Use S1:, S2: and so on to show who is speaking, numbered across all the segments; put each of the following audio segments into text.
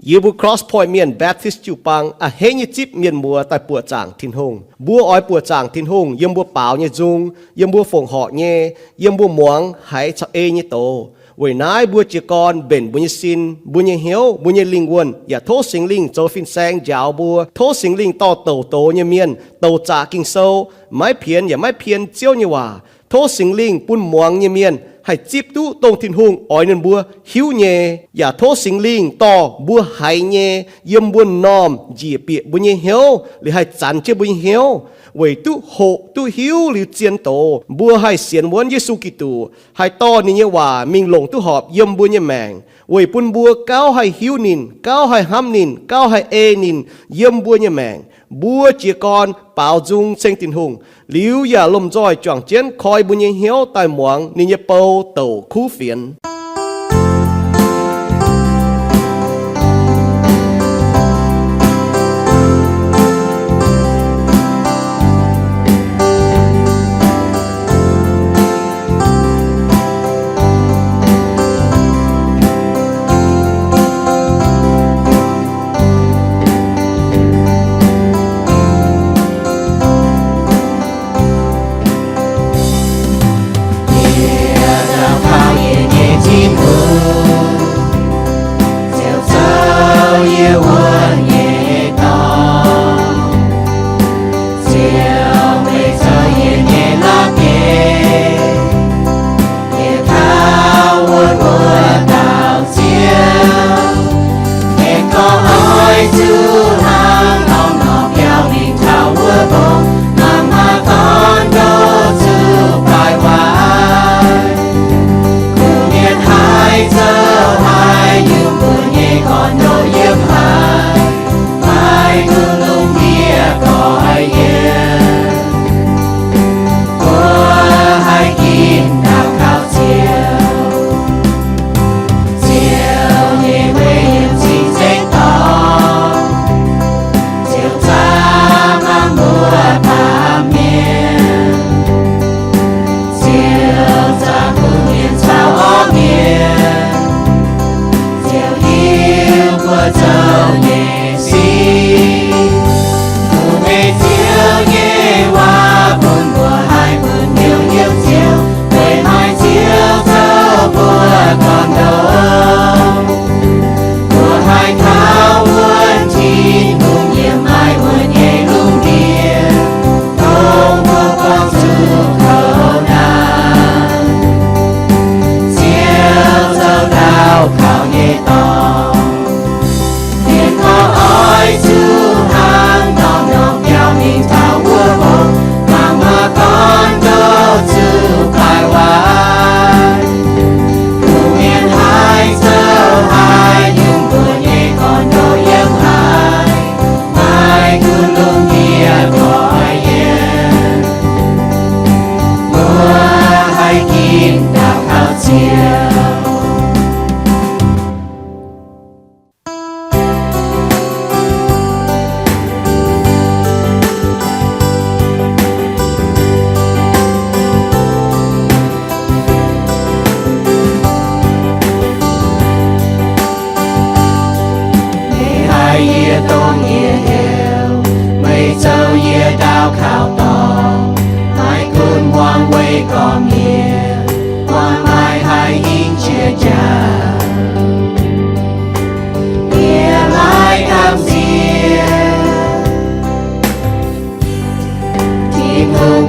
S1: yêu bu cross point miền Baptist chịu pang à hết như chip miền mùa tại bùa tràng thiên hùng bùa ói bùa tràng thiên hùng yếm bùa bảo như dung yếm bùa phồng họ nhé yếm bùa muang hãy cho e như tổ với nái bùa chỉ con bền bùa như xin bùa như hiếu bùa như linh quân ya thố sinh linh cho phin sang giáo bùa thố sinh linh to tổ tổ như miền tổ trả kinh sâu mái phiền ya mái phiền chiếu như hòa thố sinh linh bùn muang như miền hay chip tu tông thiên hùng ói nên bùa hiếu nhẹ ya thố sinh linh to bùa hay nhẹ yếm bùa nòm dì bịa bùa như hiếu li hay chán chế bùa như hiếu为tu hộ tu hiếu liu chiến tổ bùa hai xiên muốn Giêsu Kitô hai to ni như hòa mình lồng tu họp yếm bùa như mèng为pun bùa cao hai hiếu nín cao hai ham nín cao hai e nín yếm bùa như mèng bùa chỉ con bảo dung sinh tình hùng liu ya lom roi chọn chiến khoi bùa như hiếu tai muang ni như bầu tổ khu phiền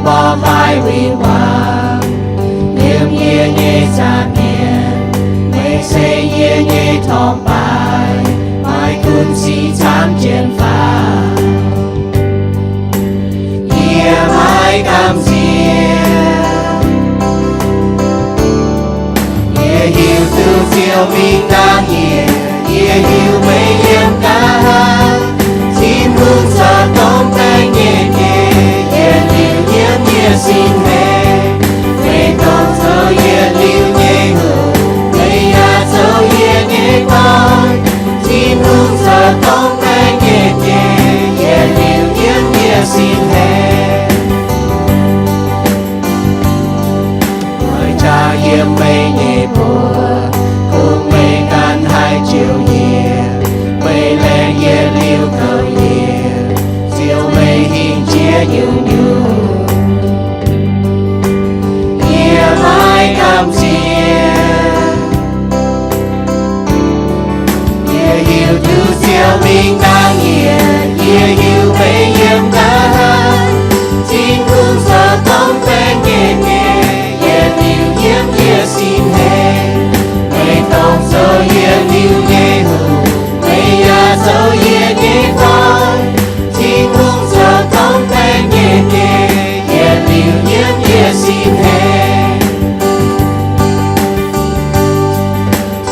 S2: bỏ vai huy hoàng niềm nhẹ nhẹ xa miền mây xây nhẹ nhẹ thong bài mai kun si chạm trên phà nhẹ mai cam diệt nhẹ hiu từ chiều mình đang nhẹ hiu mây em ca chim hương xa tóm tay nhẹ nhẹ nhẹ xin về về con thơ nhẹ liu nhẹ ngủ ngày ya thơ nhẹ nhẹ con hiệu tu siêu mình đang nhiệt hiệu mấy yếm đã hát chính hương giờ tóm tên nhẹ nhẹ hiệu yếm xin hề mấy tông sơ hiệu nhẹ hữu mấy sơ nhẹ con chính hương giờ tóm tên nhẹ nhẹ hiệu yếm xin hề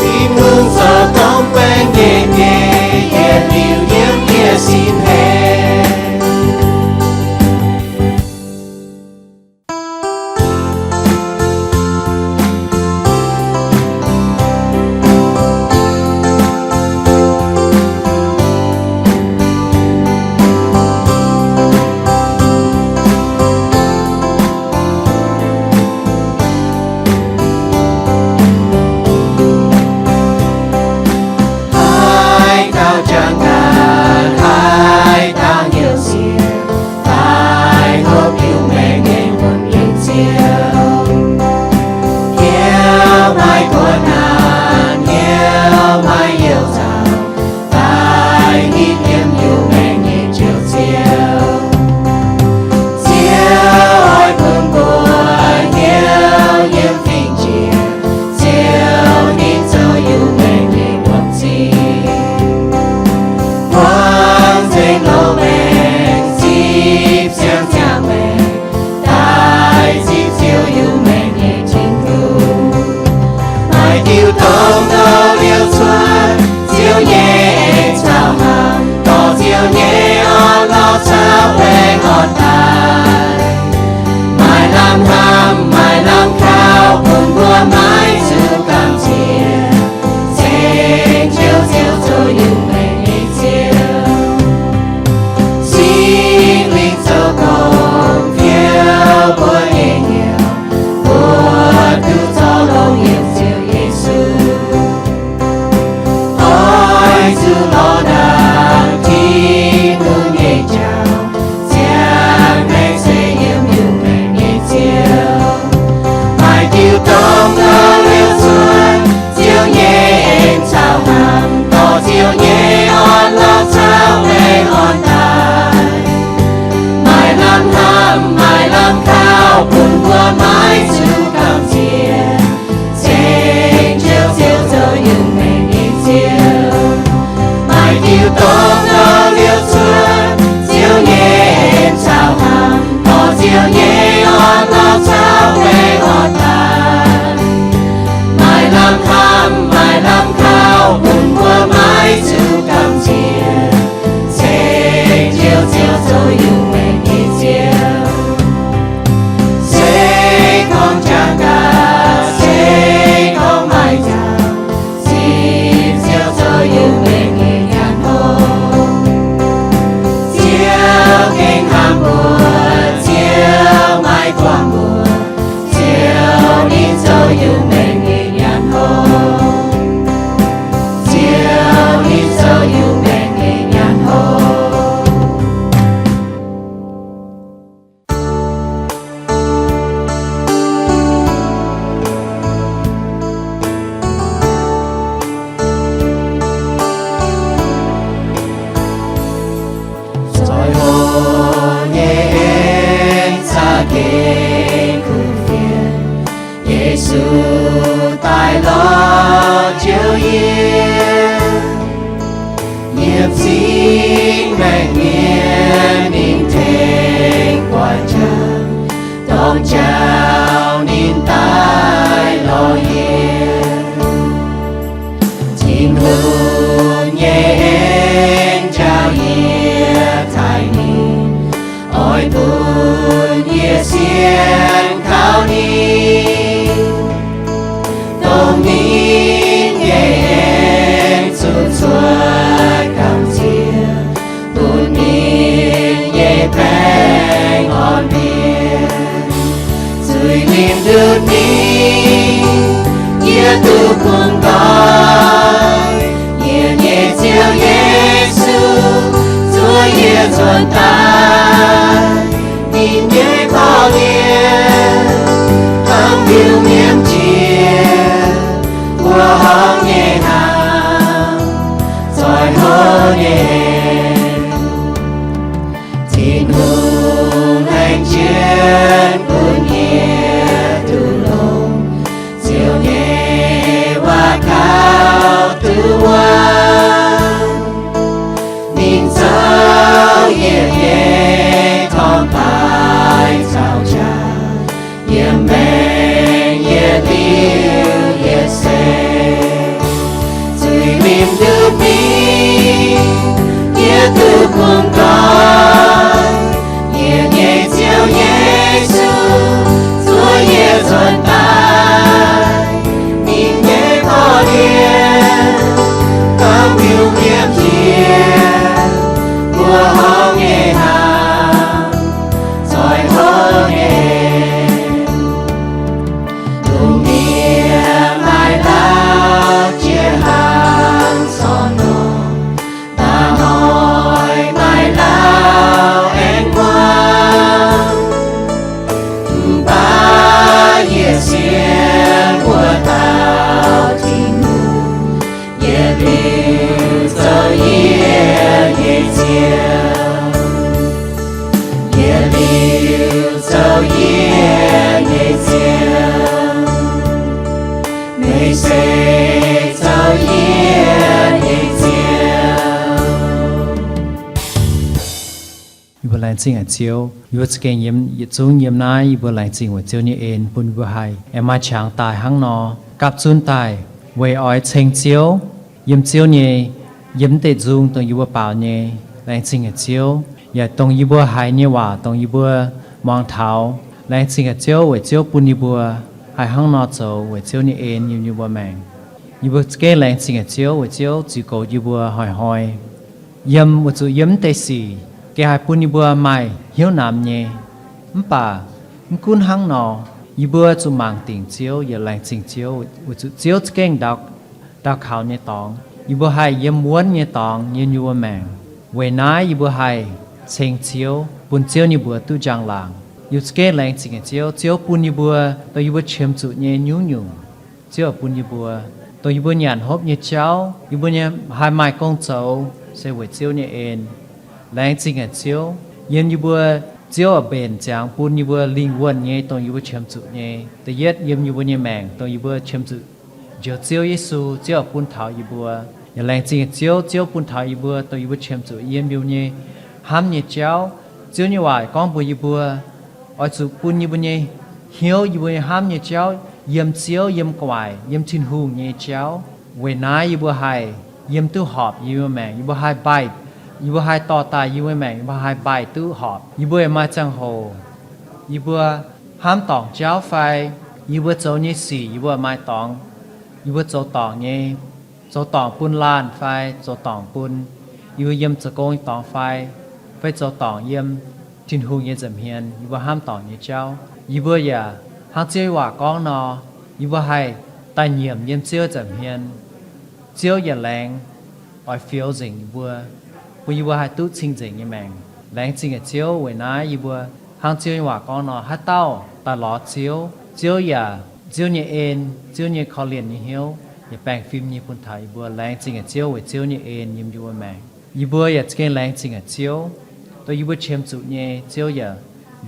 S2: chính hương giờ tóm tên nhẹ nhẹ hiệu yếm xin hề.
S3: lãng chính ở chiếu yêu cái yếm chúng yếm nái yêu lãng chính của chiếu như en bún yêu hay em mai chẳng tài hăng nọ cặp chun tài về ói chênh chiếu yếm chiếu nhẹ yếm tệ dung tông yêu bảo nhẹ lãng chính ở chiếu ya tông yêu hay nhẹ hòa tông yêu mong tháo lãng chính ở chiếu về chiếu bún yêu hay hăng nọ châu về chiếu như en yêu mèn yêu cái lãng chính ở chiếu về chiếu chỉ có yêu hỏi yếm một số yếm tệ xì cái hai bún yêu mai hiếu nam nhẹ bà cún hăng nọ yêu chú mang tiền chiếu giờ lãng chính chiếu một số chiếu cái đào khảo nhẹ tòng yêu hai yếm muốn nhẹ tòng yêu mèn về nái yêu hai chênh chiếu bún chiếu yêu tu giang làng yêu cái lãng chính chiếu bún yêu tôi yêu chiếm chủ nhẹ nhung chiếu bún yêu tôi yêu nhàn hộp như cháu yêu nhẹ hai mai con cháu sẽ về chiếu như en lãng chính chiếu yên yêu chiếu ở bên chẳng bún yêu linh quân nhé tôi yêu chiếm chủ nhé tôi biết yên yêu nhẹ mèn tôi yêu chiếm chủ giờ chiếu Giêsu chiếu bún thảo yêu giờ lãng chính chiếu bún thảo yêu tôi yêu chiếm chủ yên yêu nhé ham nhẹ cháu chiếu như vậy con bùi yêu ở chủ bún yêu nhé hiếu yêu ham nhẹ cháu yếm chiếu yếm quài yếm thiên hùng nhé cháu về nái yêu hai yếm tu họp yêu mèn yêu hai bài yêu hai to tài yêu mèn yêu hai bài tu họp yêu mai chẳng hồ yêu ham tòng cháu phai yêu châu nhé xì yêu mai tòng yêu châu tòng nhé châu tòng bún lan phai châu tòng bún yêu yếm châu công tòng phai phai châu tòng yếm thiên hùng nhé dầm hiền yêu ham tòng nhé cháu yêu ya hàng chiếu hòa con nọ yêu hai tài nhiệm yếm chiếu dầm hiền chiếu ya lãng I feel zing yêu hai tu chinh zing như mèn lãng chinh ở chiếu về nái yêu hàng chiếu hòa con nọ hát tao ta lọ chiếu ya chiếu như en chiếu như khó liền như hiếu như bang phim như bún thai yêu lãng chinh ở chiếu về chiếu như en yếm yêu mèn yêu ya cái lãng chinh ở chiếu tôi yêu chiếm chủ nhé chiếu ya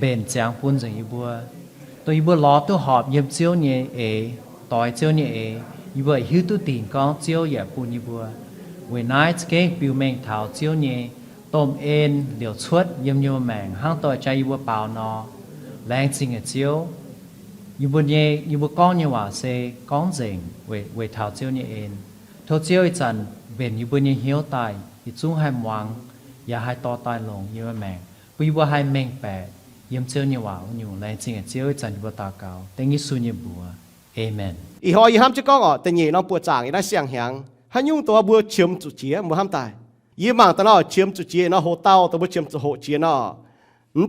S3: bền chẳng bún zing yêu tôi yêu lọ tu họp yếm chiếu như tỏi chiếu như yêu hiếu tu tiền con chiếu ya bún yêu về nái cái biểu mèn thảo chiếu nhẹ tôm en liều suốt yếm như mèn hang tỏi trái yêu bảo nọ lãng chính ở chiếu yêu nhẹ yêu con như hòa xe con rình về thảo chiếu nhẹ en thâu chiếu chân bền yêu nhẹ hiếu tài thì chúng hai mhoàng ya hai to tài lồng yêu mèn yêu hai mèn bè yếm chiếu như hòa nhiều lãng chính ở chiếu chân yêu ta cao tiếng Giêsu như bùa amen
S1: ý hỏi ý ham chứ con ở tên nhị nó bùa chàng ý đã xiang hàng hắn nhungตัวบัวเชื่อมจุดเจียมัวห้ามตายยี่มังตะนอเชื่อมจุดเจียนอโหเต้าตัวบัวเชื่อมจุดโหเจียนอ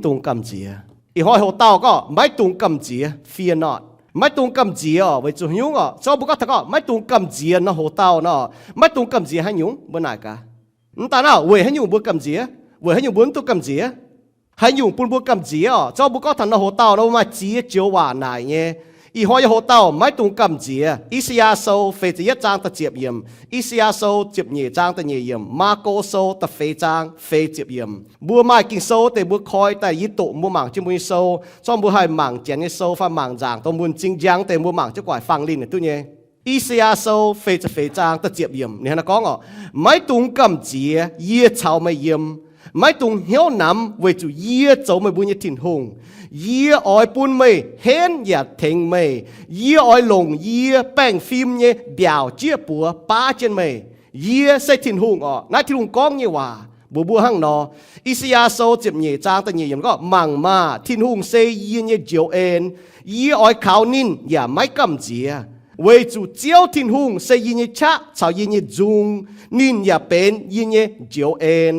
S1: ตุงกำเจียอีหอยโหเต้าก็ไม่ตุงกำเจียฟีนอไม่ตุงกำเจียไว้จุดยุงเจ้าบุกก็ถ้าก็ไม่ตุงกำเจียนอโหเต้านอไม่ตุงกำเจียให้ยุงบนไหนกะตาหน้าเวให้ยุงบัวกำเจียเวให้ยุงบัวตุงกำเจียให้ยุงปุ่นบัวกำเจียเจ้าบุกก็ถ้าโหเต้าเรามาเจียเจียวหวานไหนเนี่ยอีหอยโหเต้าไม่ตุงกำเจียอิสยาโซเฟจิยจางตะเจียบเยี่ยมอิสยาโซเจียบเหนี่ยจางตะเหนี่ยเยี่ยมมาโกโซตะเฟจางเฟเจียบเยี่ยมบัวไม้กินโซแต่บัวคอยแต่ยิตุบัวหมางจิมุยโซช่องบัวให้หมางเจียนโซฟันหมางจางตัวมุนจริงจังแต่บัวหมางจะกวาดฟังลินเนี่ยตัวเนี่ยอิสยาโซเฟจะเฟจางตะเจียบเยี่ยมเนี่ยนะก้องไม่ตุงกำเจียเยี่ยเฉาไม่เยี่ยมไม่ตุงเหี้ยวน้ำเวจูเยี่ยโจไม่บุญยถิ่นหงยี่อ้อยปุ่นไม่เห็นอย่าเทงไม่ยี่อ้อยลงยี่แป้งฟิล์มเนี่ยเดี่ยวเจี๊ยปัวป้าเจนไม่ยี่ใส่ถิ่นหงนายถิ่นหงก้องเนี่ยว่าบัวหั่งนออิสยาโซเจ็บเนี่ยจางแต่เนี่ยยังก็มังมาถิ่นหงเซยี่เนี่ยเจียวเอ็นยี่อ้อยขาวนินอย่าไม่กำเจียเวจูเจียวถิ่นหงเซยี่เนี่ยชะชาวยี่เนี่ยจุงนินอย่าเป็นยี่เนี่ยเจียวเอ็น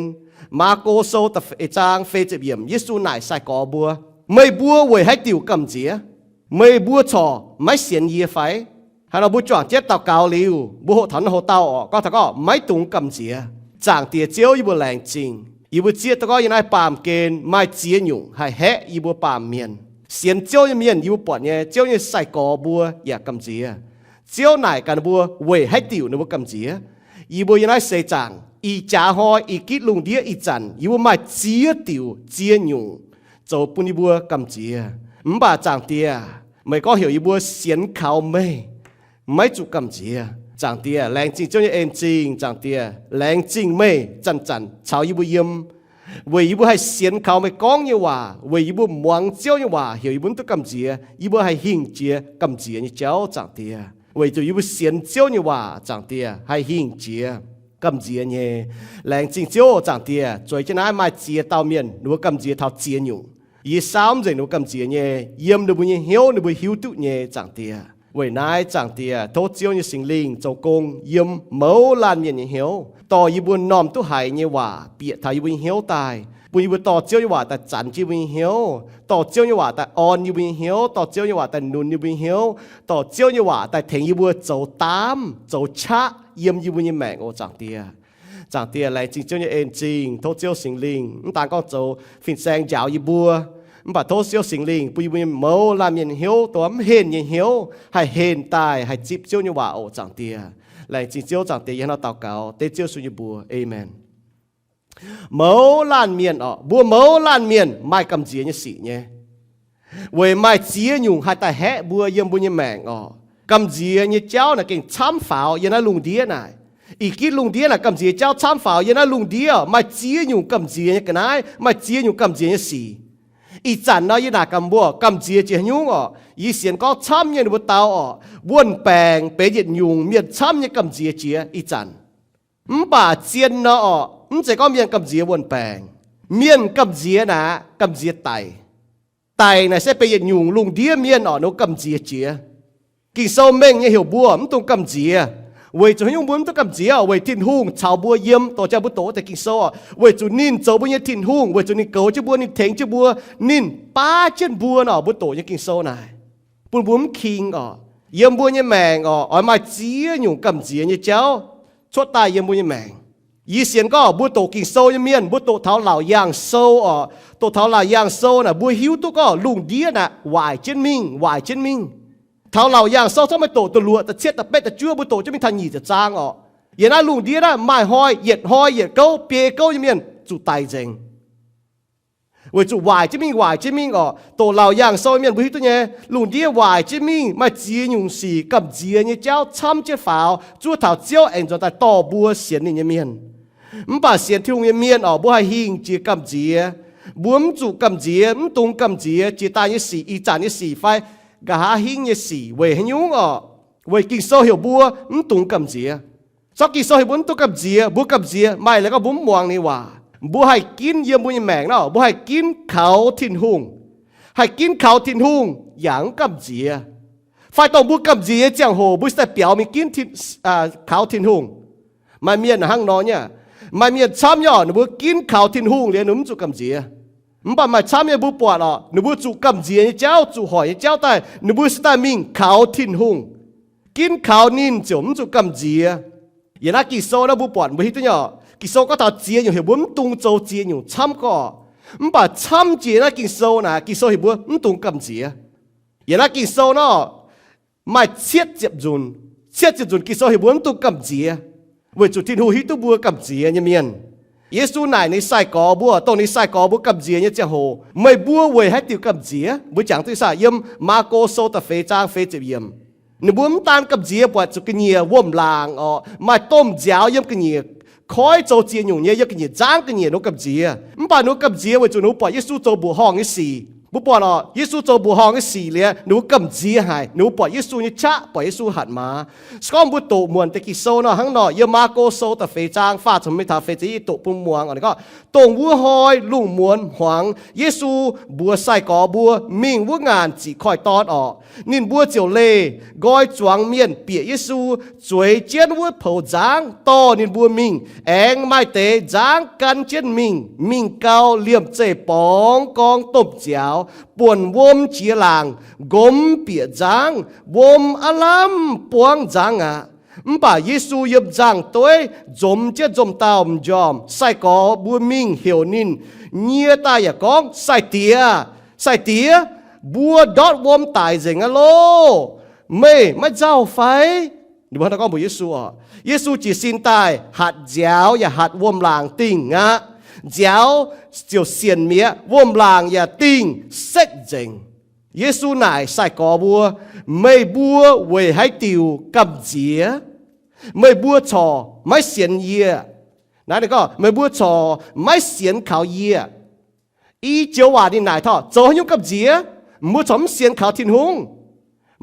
S1: มาโกโซตะจางเฟเจ็บเยี่ยมยิสุไหนใส่กอบัวไม่บัวเวยให้ติวกำเจียไม่บัวชอไม่เสียนเยียไฟให้เราบัวจ่างเจ็ดเต่าเกาหลิวบัวถันหัวเต่าก็ถ้าก็ไม่ตุงกำเจียจางเตียเจียวอีบัวแรงจริงอีบัวเจียตะก็ยังไงปามเกณฑ์ไม่เจียหยุ่งให้แฮะอีบัวปามเมียนเสียนเจียวยังเมียนอีบัวปอดเนี่ยเจียวยังใส่กอบัวอยากกำเจียเจียวไหนกันบัวเวยให้ติวในบัวกำเจียอีบัวยังไงเสจางอีจ่าหอยอีกิดลุงเดียอีจันอีบัวไม่เจียติวเจียหยุ่ง做半一波咁子啊，唔把漲跌啊，咪講有一波顯靠咩，唔係做咁子啊，漲跌啊，靚正將一眼正漲跌啊，靚正咩陣陣炒一波陰， Vì yêu hay xiên khảo mày con như hòa, vì yêu muang chiếu như hòa, hiểu yêu tôi cầm gì, yêu hay hình chia cầm gì như cháu chẳng tia. Vì tôi yêu xiên chiếu như hòa chẳng tia, hay hình chia cầm gì nhé. Làng chính chiếu chẳng tia, rồi cho nãy mai chia tao miền, nó cầm gì thao chia nhung. Ý sao rồi nó cầm gì nhé, yếm nó bùi hiếu tụ nhé chẳng tia. Vì nãy chẳng tia, thốt chiếu như sinh linh, châu công, yếm mẫu lan miền như hiếu. Tỏ yêu buồn nòm tu hại như hòa, bịa thảo yêu buồn hiếu tài. Buồn yêu tỏ chiếu như hòa ta chẳng chiếu buồn hiếu. Tỏ chiếu như hòa ta on như buồn hiếu. Tỏ chiếu như hòa ta nôn như buồn hiếu. Tỏ chiếu như hòa ta thèn yêu buồn dấu tám, dấu chá, yếm yêu buồn như mẹ ngô chẳng tia. Chẳng tia lại chính chiếu như ên trình, thốt chiếu sinh linh. Ta có dấu phiền sang giáo yêu buồn. Bà thốt chiếu sinh linh, buồn yêu mẫu làm miền hiếu, tóm hên như hiếu. Hay hên tài, hay chịp chiếu như hòa ổ chẳng tia. Lại chỉ chiếu chẳng tế nó tao cáo tế chiếu suy như bùa amen mẫu lan miền bùa mẫu lan miền mai cầm dĩa như xỉ nhé với mai chia nhung hai tay hẹ bùa yếm bùa như mẹng cầm dĩa như cháu là kinh chám pháo yên nó lùng đĩa này ý kí lùng đĩa là cầm dĩa cháu chám pháo yên nó lùng đĩa mai chia nhung cầm dĩa như cái này mai chia nhung cầm dĩa như xỉ ý chẳng nói như là cầm dĩa chia nhung ý xiên có chám như bùa tao buôn bèng bế nhiệt nhung miền chám như cầm dĩa chia ý chẳng bà chiên nó chỉ có miền cầm dĩa buôn bèng miền cầm dĩa nà cầm dĩa tài này sẽ bế nhiệt nhung lùng đĩa miền nó cầm dĩa chia kỳ sâu mình như hiểu bùa tung cầm dĩa vậy chú nhung muốn tôi cầm dĩa vậy thiên hùng chào bùa yếm tổ cha bùa tổ tại kinh sâu vậy chú nín châu bùa như thiên hùng vậy chú nín cấu chứ bùa nín thèn chứ bùa nín ba chân bùa nó bùa tổ như kinh sâu này bùn bùm kinh yếm bùa như mèng ở mai dĩa nhung cầm dĩa như cháu chốt tai yếm bùa như mèng ý xiên có bùa tổ kinh sâu như miền bùa tổ tháo lão yang sâu tổ tháo lão yang sâu nè bùa hiếu tôi có lùng đĩa nè hoài chân minh tháo lão yang sâu xong mới tổ lụa ta chết ta bét ta chưa bùa tổ cho mình thành nhỉ ta trang yên ai lùng đĩa đó mai hoi yết câu bê câu như miền chủ tài dành với chủ hoài chứ mình tổ lão yang sâu miền bùa hiếu tôi nhé lùng đĩa hoài chứ mình mà chia nhung xì cầm chia như cháu chăm chết pháo chúa thảo chiếu ảnh cho ta tổ bùa xiên như miền bà xiên thiêu như miền bùa hai hình chia cầm chia bùa chủ cầm chia tung cầm chia chia ta như xì y trả như xì phai gà hình như xì về hình nhung về kinh sâu hiểu bùa tung cầm chia sau kinh sâu hiểu bùa tung cầm chia mày lại có bùa muang này hòa bùa hai kín yếm bùa như mèng đó bùa hai kín khảo thiên hùng hai kín khảo thiên hùng yang cầm chia phải tổng bùa cầm chia chẳng hồ bùa sẽ biểu mình kín khảo thiên hùng mà miền là hang nó nhá mà miền chăm nhỏ nó bùa kín khảo thiên hùng liền núm chủ cầm chia mà mà chăm nhỏ bùa bọt nó bùa chủ cầm chia như cháu chủ hỏi như cháu tay nó bùa sẽ mình khảo thiên hùng kín khảo nín chủng chủ cầm chia giờ nó kỳ sâu nó bùa bọt bùa hít nhỏ kỳ sâu có thảo chia nhiều hiểu bùa tung châu chia nhiều chăm có mà chăm chia nó kỳ sâu nè kỳ sâu hiểu bùa tung cầm chia giờ nó kỳ sâu nó mà chết chẹp dùn kỳ sâu hiểu bùa tung cầm chia với chủ thiên hùng hít tu bùa cầm chia như miền Giêsu này ní sai có bùa tông ní sai có bùa cầm chia như chàng hồ mày bùa về hết tiêu cầm chia bùa chẳng tôi xả yếm Marco sâu ta phê trang phê chẹp yếm nếu bùa tan cầm chia bùa chủ cái nhia vôm làng mà tôm giáo yếm cái nhia khói châu chia nhung nhia yếm cái nhia giang cái nhia nó cầm chia bà nó cầm chia với chủ nó bỏ Giêsu châu bùa hong cái xì bùa bỏ nó Giêsu châu bùa hong cái xì liền nó cầm chia hài nó bỏ Giêsu như cha bỏ Giêsu hạt má con bùa tổ muôn tê kỳ sâu nó hăng nó yếm Marco sâu ta phê trang pha cho mấy thà phê chỉ tổ bùa muang này có tổng bùa hoi lùng muôn hoàng Giêsu bùa sai có bùa mình bùa ngàn chỉ khỏi tọt nên bùa chiều lê gói choáng miền bịa Giêsu chuối chiến bùa phẩu giáng to nên bùa mình anh mai tế giáng căn chiến mình cao liềm chê bóng con tôm chéo buồn vôm chia làng gom bịa giáng vôm alam buông giáng bà Giêsu yếm giang tối dôm chết dôm tao dòm sai có bùa mình hiểu nín nhia ta ya con sai tía bùa đót vôm tài dình alo mày mà giàu phải đi bao nó con bùa Giêsu chỉ xin tài hạt giáo ya hạt vôm làng tình giáo chiều xiên mía vôm làng ya tình sách dình Giêsu này sai có bùa mày bùa về hai tiêu cầm dĩa mày bùa trò mày xiên yê นั่นก็ไม่บัวชอไม่เสียนข่าวเยี่ยอีเจียวว่านี่นายท่อโจยุ่งกับเจียมัวชมเสียนข่าวทิ้นหง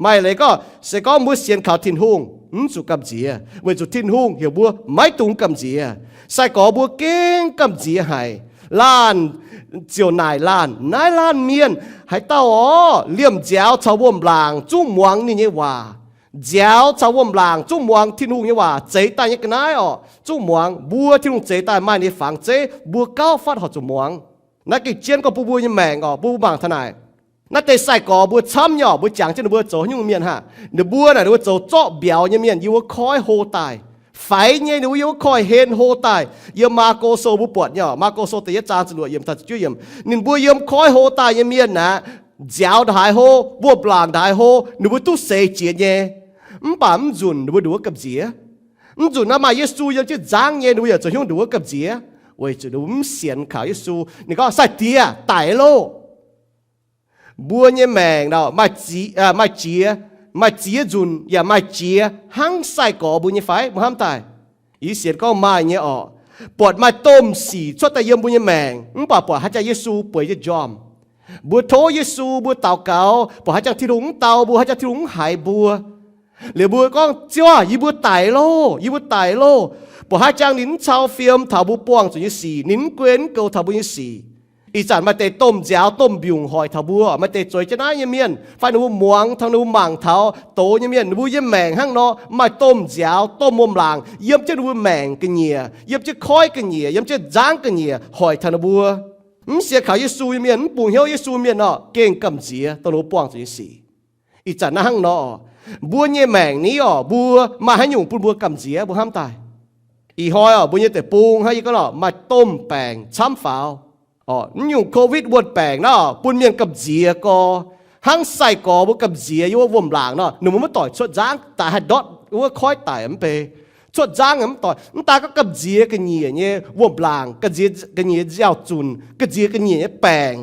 S1: ไม่เลยก็เสก็มัวเสียนข่าวทิ้นหงสุกับเจียเวจุทิ้นหงเหี่ยวบัวไม่ตุงกับเจียใส่ก่อบัวเก่งกับเจียให้ล้านเจียวนายล้านเมียนให้เต้าอ๋อเลี่ยมเจียวชาววมลางจุ้มหวังนี่เนี่ยว่าเจียวชาววมลางจุ้มหวังทิ้นหงเนี่ยว่าเจ๊ตายยังกันนายอ๋อจุ้มหวังบัวที่ลุงเจ๊ตายไม่ในฝังเจ๊บัวก้าวฟาดหอจุ้มหวังนักกิจเจียนก็ปูบัวยังแมงอ๋อปูบางทนายนักเตะใส่ก่อบัวช้ำย่อบัวจางเช่นบัวโจยุ่งเมียนฮะเดี๋ยวบัวน่ะเดี๋ยวโจเจาะเบียวยังเมียนอยู่ว่าคอยโหตายไฟเนี่ยเดี๋ยวคอยเห็นโหตายยมาโกโซบุปวดย่อมาโกโซเตยจานสลวยยมตัดจุยมนินบัวยมคอยโหตายยังเมียนนะเจ้าได้โหบัวปลางได้โหเดี๋ยวตู้เสียเจียเนี่ยป่าจุนเดี๋ยวดูกับเจียจุนน่ะมาเยซูยังจะจางเนี่ยเดี๋ยวจะยุ่งดูกับเจียเว้ยจะดูเสียนข่าวเยซูนี่ก็ใส่เตี้ยไต่โลบัวเนี่ยแมงเราไม่เจียจุนอย่าไม่เจียหังใส่ก่อบุญเนี่ยไฟมุฮัมตายอีเสียนก็มาเนี่ยอ๋อปวดมาต้มสีชดแต่ยมบุญเนี่ยแมงปวดหายใจเยซูป่วยจะยอมบัวโทเยซูบัวเต่าเก่าปวดหายใจที่หลุงเต่าบัวหายใจที่หลุงหายบัวหรือบัวก็จ้ายีบัวไต่โลปวดหายใจนิ้นชาวเฟียมถาบัวป้วงจุดยี่สี่นิ้นเกวียนเกาถาบัวยี่สี่อีจันมาเตะต้มเจ้าต้มบิวหอยทบัวมาเตะจอยจะน่าเยี่ยมเมียนไฟนูหมวงทางนูหมังเท้าโตเยี่ยมเมียนนูเยี่ยมแมงห้างนอมาต้มเจ้าต้มมุมหลังเยี่ยมจะนูแมงกันเนียเยี่ยมจะคอยกันเนียเยี่ยมจะจ้างกันเนียหอยทางบัวเสียขาวเยซูเมียนปุ่งเหี้ยวเยซูเมียนเนาะเก่งกำเจียตนูป้วงจุดสี่อีจันน่าห้างนอบัวเนี่ยแมงนี้อ๋อบัวมาให้หยุ่งปุ่นบัวกำเจียบัวห้ามตายอีหอยอ๋อบัวเนี่ยแต่ปุงให้ก็เนาะมาต้มแป้งช้ำฝาวอ๋ออยู่โควิดวนแปลงเนาะปุ่นเมียนกับเจียก็หังใส่ก่อบุกับเจียอยู่ว่าวมหลางเนาะหนูมันต่อยชดจ้างแต่ให้ดอทว่าคอยตายมันไปชดจ้างมันต่อยมันตาก็กับเจียกันเนียเนี่ยว่มหลางกับเจียกันเนียเจ้าจุนกับเจียกันเนียแปลง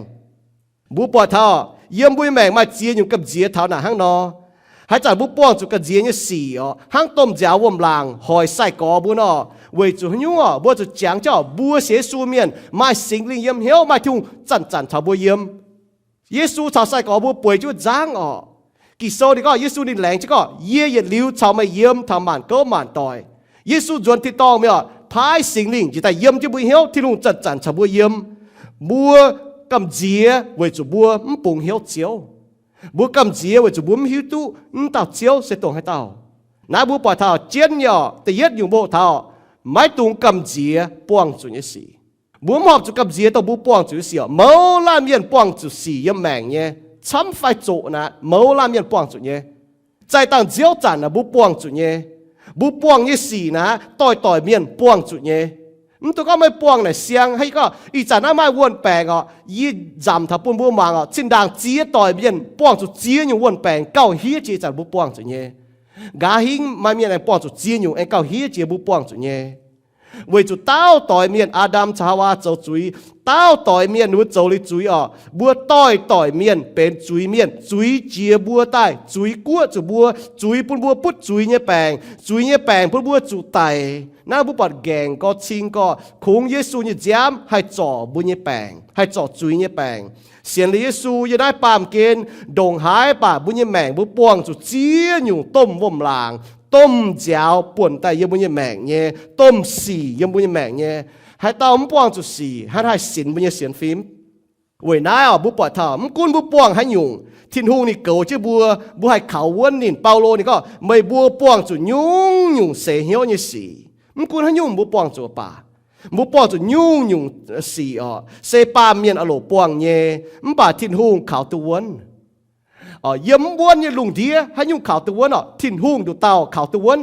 S1: บุปผาเท่าเยี่ยมบุยแมงมาเจียอยู่กับเจียเท่าหน้าหังเนาะให้จ่ายบุป้วงจุกับเจียเนี่ยสี่อ๋อหังต้มเจ้าว่มหลางหอยใส่ก่อบุเนาะ为主牛啊，我就讲叫不写书面，买心灵音hiệu买听真头不音。耶稣朝世個不背就爭哦，其實你個耶穌你靚這個夜夜了朝咪音頭萬個萬代，耶穌轉ที่當咩啊？派心靈就在音就不曉，聽懂真頭不音，不咁接為主不唔碰曉招，不咁接為主不唔曉都唔到招sẽ當喺度，那不把頭煎咗，第一用不頭。ไม่ตรงกำเจียป้วงจุดยี่สี่บุ้มหอบจุดกำเจียตัวบุป้วงจุดยี่สี่เมาลามเย็นป้วงจุดสี่ยังแมงเนี่ยช้ำไฟโจนะเมาลามเย็นป้วงจุดเนี่ยใจต่างเจียวจันนะบุป้วงจุดเนี่ยบุป้วงยี่สี่นะต่อยเมียนป้วงจุดเนี่ยมันตัวก็ไม่ป้วงเนี่ยเสียงให้ก็อีจันน่าไม่วนแปลงอ่ะยี่จำทับปุ่นบุ้มมังอ่ะชิ้นด่างเจียต่อยเมียนป้วงจุดเจียอยู่วนแปลงเก้าเฮียเจียจันบุป้วงจุดเนี่ยกาหิงมาเมียนไอ้ป้วงจุดเจียอยู่ไอ้เก้าเฮียเจียบุป้วงจุดเนี่ย为主到代面阿當查話做水，到代面會做你水哦，บัวต้อยต่อยเมียนเป็นจุยเมียนจุยเจียบัวใต้จุยกั้วจุบัวจุยปุ่นบัวพุดจุยเนี่ยแปงจุยเนี่ยแปงปุ่นบัวจุไตน้าบุปผาแกงก็ชิงก็คงเยซูเนี่ยย้ำให้จ่อบุญเนี่ยแปงให้จ่อจุยเนี่ยแปงเสียงเยซูจะได้ปามเกณฑ์ดงหายป่าบุญเนี่ยแมงบุป้วงจุเจียอยู่ต้มว่มลางต้มเจ้าป่วนแต่ยังบุญยังแมงเนี่ยต้มสียังบุญยังแมงเนี่ยให้ต้มป้วงจุสีให้สินบุญยังเสียนฟิล์มเว้ยนายอ่ะบุปผาถามกุนบุป้วงให้ยุงทิ้นหูนี่เก่าเจ้าบัวให้เขาวนนี่เปาโลนี่ก็ไม่บัวป้วงจุยุ่งเสียเหี้ยวเนี่ยสีกุนให้ยุงบุป้วงจุป่าบุป้วงจุยุ่งสีอ่ะเสปาเมียนอโลป้วงเนี่ยป่าทิ้นหูเขาตัววนยำวนเนี่ยลุงเดียให้ยุ่งข่าวตัววนทิ้นหุ่งดูเตาข่าวตัววน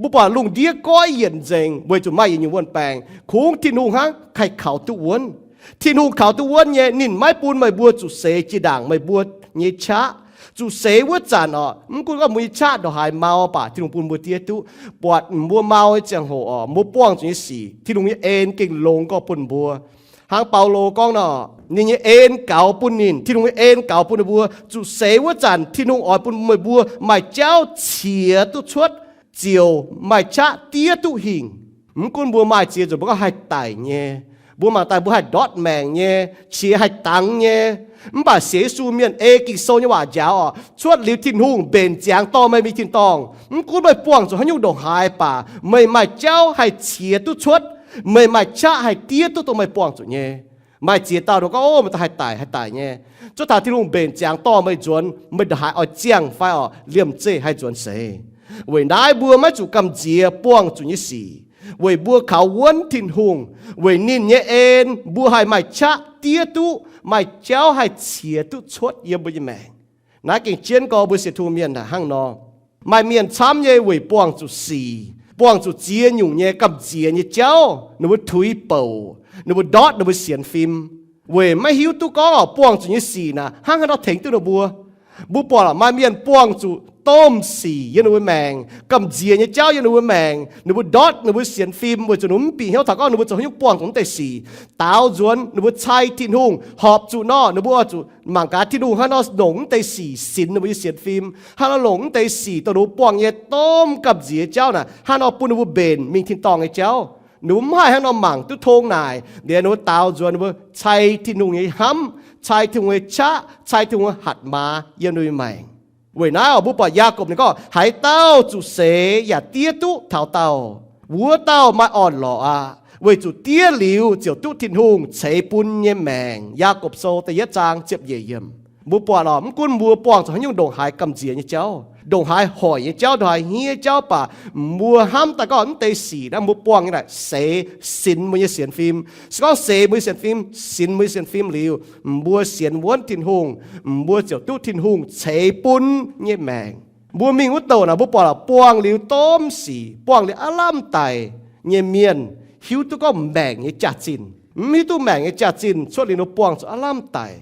S1: บุปผาลุงเดียก้อยเย็นเจงเวจุไม่ยังวนแปลงคุ้งทิ้นหุ่งฮะใครข่าวตัววนทิ้นหุ่งข่าวตัววนเนี่ยนินไม้ปูนไม่บัวจุเสจีด่างไม่บัวเนี่ยช้าจุเสวัวจันมันกูก็มีชาดอกหายเมาป่ะทิ้นหุ่งปูนบัวเตี้ยตุปวดบัวเมาจังหัวบัวป้วงจุนี่สี่ทิ้นหุ่งเนี่ยเอ็นเก่งลงก็ปูนบัวหางเปาโลก้องนี่เอ็นเก่าปุ่นนินที่นุ่งเอ็นเก่าปุ่นบัวจุเสวจันที่นุ่งอ่อยปุ่นไม่บัวไม่เจ้าเฉียตุชดเจียวไม่ชะเตี้ยตุหิง Mkun bua mai chia rồi bua hai tài nhé bua mà tài bua hai đót mèng nhé chia hai tăng nhé bà xế su miền kỳ sâu như bà giáo chuột liu thiên hùng bền giang to mày mi thiên tòng Mkun mày buông rồi hắn nhung đồ hai bà mày mày cháu hai chia tu chuột mày mày cha hai tia tu tụi mày buông rồi nhé mày chia tao đâu có ô mà tao hai tài nhé cho thà thiên hùng bền giang to mày chuẩn mày đã hai ở giang phải ở liềm chê hai chuẩn xế vậy nãy bua mấy chủ cầm chia buông chủ như xì vậy bua khảo vấn thiên hùng vậy nín nhẹ en bua hai mày cha tia tu mày cháu hai chia tu chuột yếm bui mẹ nãy kinh chiến có bui sẽ thu miền là hang nọ mày miền chám nhẹ vậy buông chủ xì buông chủ chia nhung nhẹ cầm chia như cháu nó bui thui bầu nó bui đót nó bui xiên phim vậy mày hiu tu có buông chủ như xì nè hang nó thèn tu nó bua bỏ là mày miền buông chủ tôm xì yên nuôi mèng cầm dìa như cháu yên nuôi mèng nuôi đót nuôi xiên phim nuôi cho núm bị héo thằng con nuôi cho nhúc buông cũng tệ xì táo duốn nuôi chai thiên hùng họp chủ nó nuôi chủ mảng cá thiên hùng hắn nó lủng tệ xì xin nuôi xiên phim hắn nó lủng tệ xì tao nuôi buông như tôm cầm dìa cháu nè hắn nó pun nuôi bền mình thiên tòng cái cháu núm hai hắn nó mảng tu thôn này để nuôi táo duốn nuôi chai thiên hùng như hắm chai thiên hùng cha chai thiên hùng hạt má yên nuôi mèng vậy nãy ở bố bà Gia Cộp này có hãy tao chủ xế và tía tú thảo tao vua tao mai on lọ à vậy chủ tía liu chiều tú thiên hùng chế bún nhé mèng Gia Cộp sâu tay yết trang chếp dễ yếm bố bà lọ môn bố bóng cho hắn dùng đồng hải cầm dìa như cháu đồng hải hỏi như cháu đồng hải hia cháu bà mua ham ta có ấn tê xỉ đã bố bóng như này xế xin mới xiên phim có xế mới xiên phim xin mới xiên phim liu mua xiên vốn thiên hùng mua chiều tú thiên hùng chế bún nhé mèng bố mình út đầu là bố bà là bóng liu tôm xỉ bóng liu alam tài nhé miền hiếu tú có mèng như chả chín hiếu tú mèng như chả chín cho liu nó bóng cho alam tài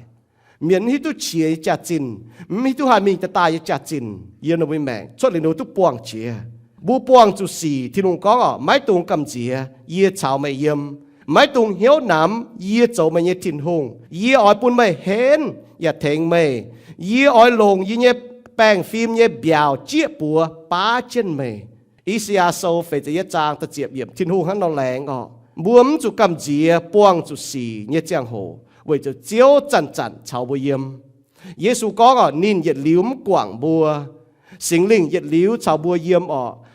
S1: miền hít tu chia chả chín, hít tu hai mình ta tายchả chín, yên nó với mẹ, cho nên nó tu buông chia, bu buông chú xì thì nó có mấy tung cầm chia, yên chào mày yếm, mấy tung hiếu nắm, yên châu mày nhẹ thiên hùng, yên ỏi bún mày hén, ya thèn mày, yên ỏi lồng yên nhẹ bèn phim nhẹ bèo chia bùa bá chân mày, ý xia sâu phải chỉ trang ta chiệp yếm thiên hùng hắn nó lẹng buông chú cầm chia buông chú xì nhẹ giang hồ vậy cho chiếu chăn chăn chào bùi yếm Giêsu có nín nhiệt liếu quảng bùa sinh linh nhiệt liếu chào bùi yếm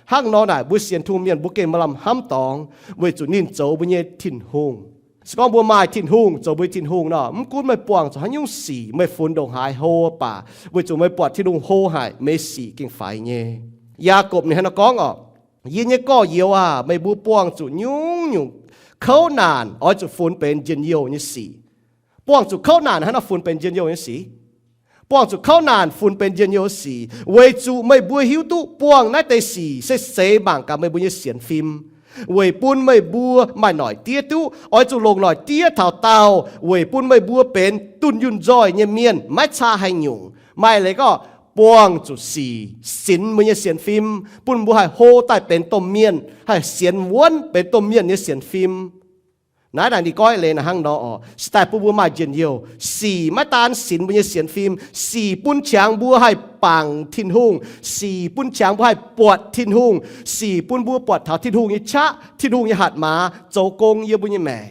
S1: hắc nó này bùi xiên thu miền bùi kê mà làm hám tòng vậy cho nín châu bùi nhẹ thiên hùng có bùi mai thiên hùng châu bùi thiên hùng nọ cún mày quảng cho hắn nhung xỉ mày phun đồng hải hô bà vậy cho mày bọt thiên hùng hô hải mày xỉ kinh phải nhé Gia Cộp này nó có yên nhé có nhiều mày bùi quảng cho nhung khâu nàn ở cho phun bên dân nhiều như xỉป้องจุเข้านานให้เราฝุ่นเป็นเย็นโยนสีป้องจุเข้านานฝุ่นเป็นเย็นโยนสีเวจูไม่บัวหิวตุป้องนั่นแต่สีเสบางกับไม่บัวเสียนฟิล์มเวปุนไม่บัวไม่หน่อยเตี้ยตุอ้อยจุลงหน่อยเตี้ยเท่าเตาเวปุนไม่บัวเป็นตุนยุนจอยเงียเมียนไม่ชาให้หยุ่งไม่เลยก็ป้องจุสีสินมันเสียนฟิล์มปุนบัวให้โฮใต้เป็นต้มเมียนให้เสียนวนเป็นต้มเมียนเนี่ยเสียนฟิล์มnãy là đi coi lên là hang đó style bùa mai chuyện nhiều xì mắt tan xin bây giờ xiên phim xì bún tráng bùa hai bằng thiên hùng xì bún tráng bùa hai bọt thiên hùng xì bún bùa bọt thảo thiên hùng như chá thiên hùng như hạt má châu công như bùa như mẹ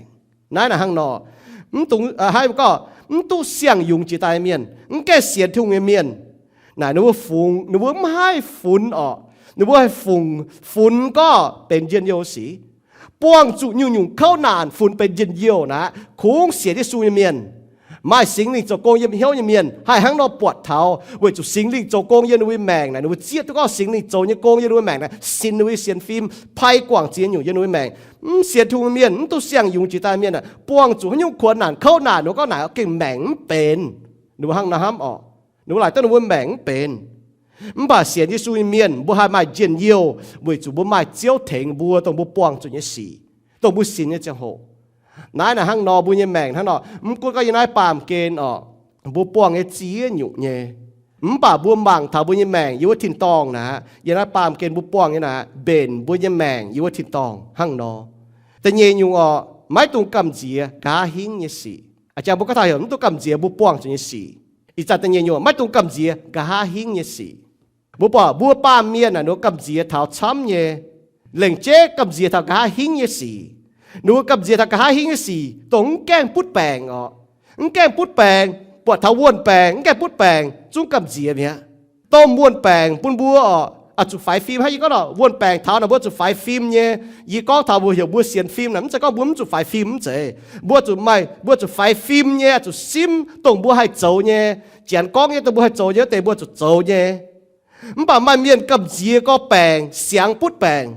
S1: nãy là hang đó tụng hai có tu xiang dùng chỉ tai miền cái xiên thiên hùng như miền nãy nó phun nó hai phun nó hai phun cóเป็นเย็นโยสีป้องจุยุ่งเข้านานฝุ่นเป็นเย็นเยี่ยวนะโค้งเสียที่สูงเมียนไม่สิงลิงจกงเยี่ยมเหี้ยวเมียนให้หังเราปวดเท้าเวจุสิงลิงจกงเยี่ยนวิแมงนะนูเจี๊ยตัวก็สิงลิงจเนี่ยกงเยี่ยนวิแมงนะสินวิเสียนฟิล์มไพ่กว่างเจียนอยู่เยี่ยนวิแมงเสียทุ่งเมียนตัวเสียงยุงจีตาเมียนน่ะป้องจุยุ่งขวานนานเข้านานนูก็หนาวเก่งแมงเป็นนูหังน้ำนูหลายต้นนูแมงเป็นบ่าเสียนที่สูงเมียนบ่ให้ไม่เย็นเยี่ยวเวจุบ่ไม่เจียวเถงบัวต้องบ่ป้องจุเนี่ยสีต้องบุษินเนี่ยจังโหนายน่ะหังนอบุญยังแมงทั้งนอกูก็ยังนายปามเกณฑ์บุปวงไอ้จีอยู่เนี่ยป่าบัวบังถ้าบุญยังแมงอยู่ว่าถิ่นตองนะยังนายปามเกณฑ์บุปวงเนี่ยนะเบนบุญยังแมงอยู่ว่าถิ่นตองหังนอแต่เยยุงไม่ตรงกำเจียกาหิงเนี่ยสิอาจารย์บุกถ่ายเห็นตัวกำเจียบุปวงจนเนี่ยสิอีจัดแต่เยยุไม่ตรงกำเจียกาหิงเนี่ยสิบัวปามเมียน่ะหนูกำเจียเท้าช้ำเนี่ย lệnh chế cầm dìa thằng cá hính như xì nụ cầm dìa thằng cá hính như xì tổng keng bút bèng keng bút bèng bọt thảo buôn bèng keng bút bèng chúng cầm dìa mía tôm buôn bèng buôn búa chụp phải phim hay gì có đó buôn bèng thảo là búa chụp phải phim nhé gì có thảo búa hiểu búa xiên phim lắm sẽ có búa chụp phải phim chứ búa chụp phải phim nhé chụp sim tổng búa hay dầu nhé chén con nhé tổng búa hay dầu nhé tề búa chụp dầu nhé bà mai miền cầm dìa có bèng sáng bút bèng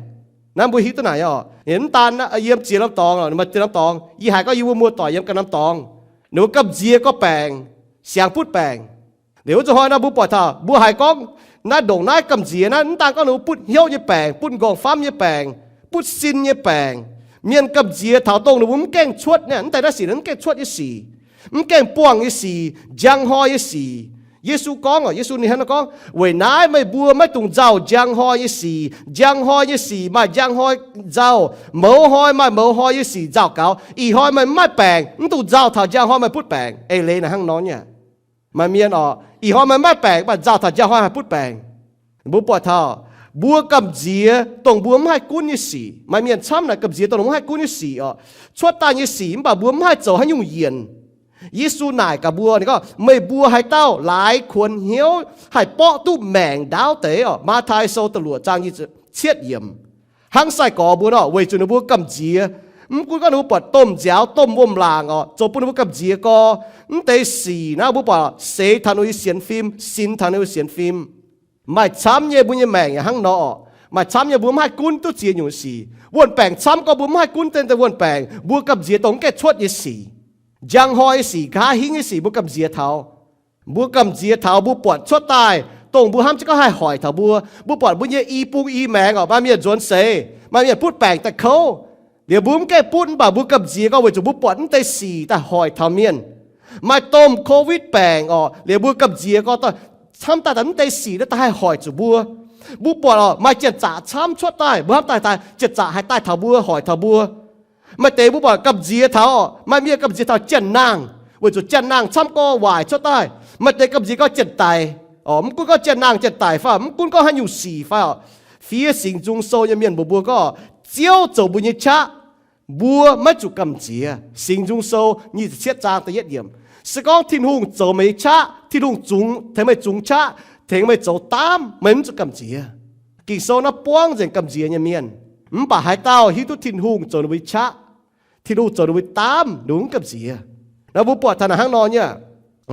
S1: น้ำบุหิตัวไหนเห็นตานะเยี่ยมเจียน้ำตองมาเจียน้ำตองยี่หายก็ยี่วัวมัวต่อยเยี่ยมกับน้ำตองหนูกับเจียก็แปลงเสียงพูดแปลงเดี๋ยวจะหอยนะบุปผาบัวหายก็น้าดงน้ากับเจียนะน้ำตาก็หนูพูดเหี้ยวยี่แปลงพูดกองฟ้ามยี่แปลงพูดซินยี่แปลงเมียนกับเจียเถาตรงหนูผมแกงชวดเนี่ยแต่ละสีนั้นแกงชวดยี่สี่แกงป่วงยี่สี่จังหอยยี่สี่เยซูก้องเยซูนี่ฮะนะก้องเว้ยนายไม่บัวไม่ตุงเจ้าจังหอยยี่สี่จังหอยยี่สี่มาจังหอยเจ้าเหมาหอยมาเหมาหอยยี่สี่เจ้าเก่าอีหอยมันไม่แปลงมันตุงเจ้าถ้าจังหอยมันพูดแปลงเอเลนะห้างน้องเนี่ยมาเมียนอีหอยมันไม่แปลงมาเจ้าถ้าจังหอยมันพูดแปลงบัวปวดเท้าบัวกับเจียตรงบัวไม่ให้กุ้นยี่สี่มาเมียนช้ำนะกับเจียตรงไม่ให้กุ้นยี่สี่ชวดตายี่สี่มาบัวไม่ให้เจ้าให้ยุ่งเย็นยิสูนายกับบัวนี่ก็ไม่บัวให้เต้าหลายควรเหี้ยวให้เปาะตู้แมงดาวเต๋อมาทายโซตลัวจางยี่เชียดเยี่ยมหังใส่ก่อบัวเนาะเวจุนบัวกำเจียกูก็หนูปวดต้มเจ้าต้มวมลางจบปุ่นบัวกำเจียก็เตะสีนะบัวปวดเสทันุยเสียนฟิล์มสินทันุยเสียนฟิล์มไม่ช้ำเย่บุญยี่แมงหังเนาะไม่ช้ำเย่บัวไม่กุ้นตู้เจียอยู่สีวนแปงช้ำก็บัวไม่กุ้นเต้นแต่วนแปงบัวกำเจียตรงแก่ชวดยี่สียังหอยสีขาหิ้งสีบุกำเจียเท้าบุกำเจียเท้าบุปวดชดตายตรงบุห้ามจะก็ให้หอยเท้าบัวบุปวดบุญเยอีปูอีแมงมาเมียจวนเสมาเมียพูดแปลงแต่เขาเดี๋ยวบุ้มแก่พูดบ่าบุกำเจียก็ไว้จะบุปวดแต่สีแต่หอยเท้าเมียนมาต้มโควิดแปลงเดี๋ยวบุกำเจียก็ต้องทำแต่สีแล้วแต่ให้หอยจะบัวบุปวดมาเจ็ดจ่าช้ำชดตายบุห้ามตายเจ็ดจ่าให้ตายเท้าบัวหอยเท้าบัวมาเตะบุบกับเจียเท้ามาเมียกับเจียเท้าเจนนางว่าจุดเจนนางช้ำก็วายชดใต้มาเตะกับเจียก็เจนไตมึงกูก็เจนนางเจนไตฟ้ามึงกูก็ให้อยู่สี่ฟ้าphía sinh trung sâu như miền bùa có chiếu走bùa như cha bùaไม่จุกำเจียsinh trung sâu như chết trang tới nhất điểm sự có thiên hùng走mấy cha thiên hùng trung thế mấy trung cha thế mấy走tam mấyจุกำเจียkỳ sâu nó buông dần cầm จีnhư miền bà hai tao hít tu thiên hùng走với cha thiên hùng走với tam đúng cầm จีnó bùaปวดthằng hàng nọ nhá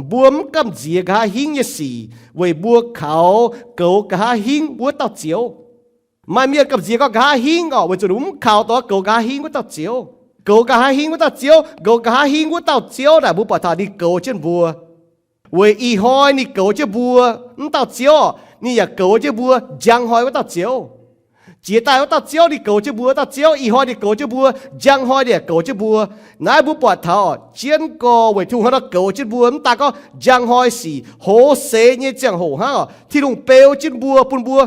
S1: bùa cầm จีcả hiến như xì với bùa khảo cầu cả hiến bùa tao chiếu mà miền cầm จีcó cả hiến ở với chỗ đúng khảo đó cầu cả hiến của tao chiếu cầu cả hiến của tao chiếu cầu cả hiến của tao chiếu là bùaปวดthằng đi cầu trên bùa với y hoi đi cầu trên bùa tao chiếuนี่อย่าเก๋อเจ้าบัวยังหอยว่าตาเจียวเจียตายว่าตาเจียวดิเก๋อเจ้าบัวตาเจียวอีหอยดิเก๋อเจ้าบัวยังหอยเดียเก๋อเจ้าบัวนายบุปผาเท้าเจียนก็ไว้ทุ่งเขาเก๋อเจ้าบัวมันตาก็ยังหอยสีโหเสเนี่ยจังโหฮะที่ลุงเปลวเจ้าบัวปุ่นบัว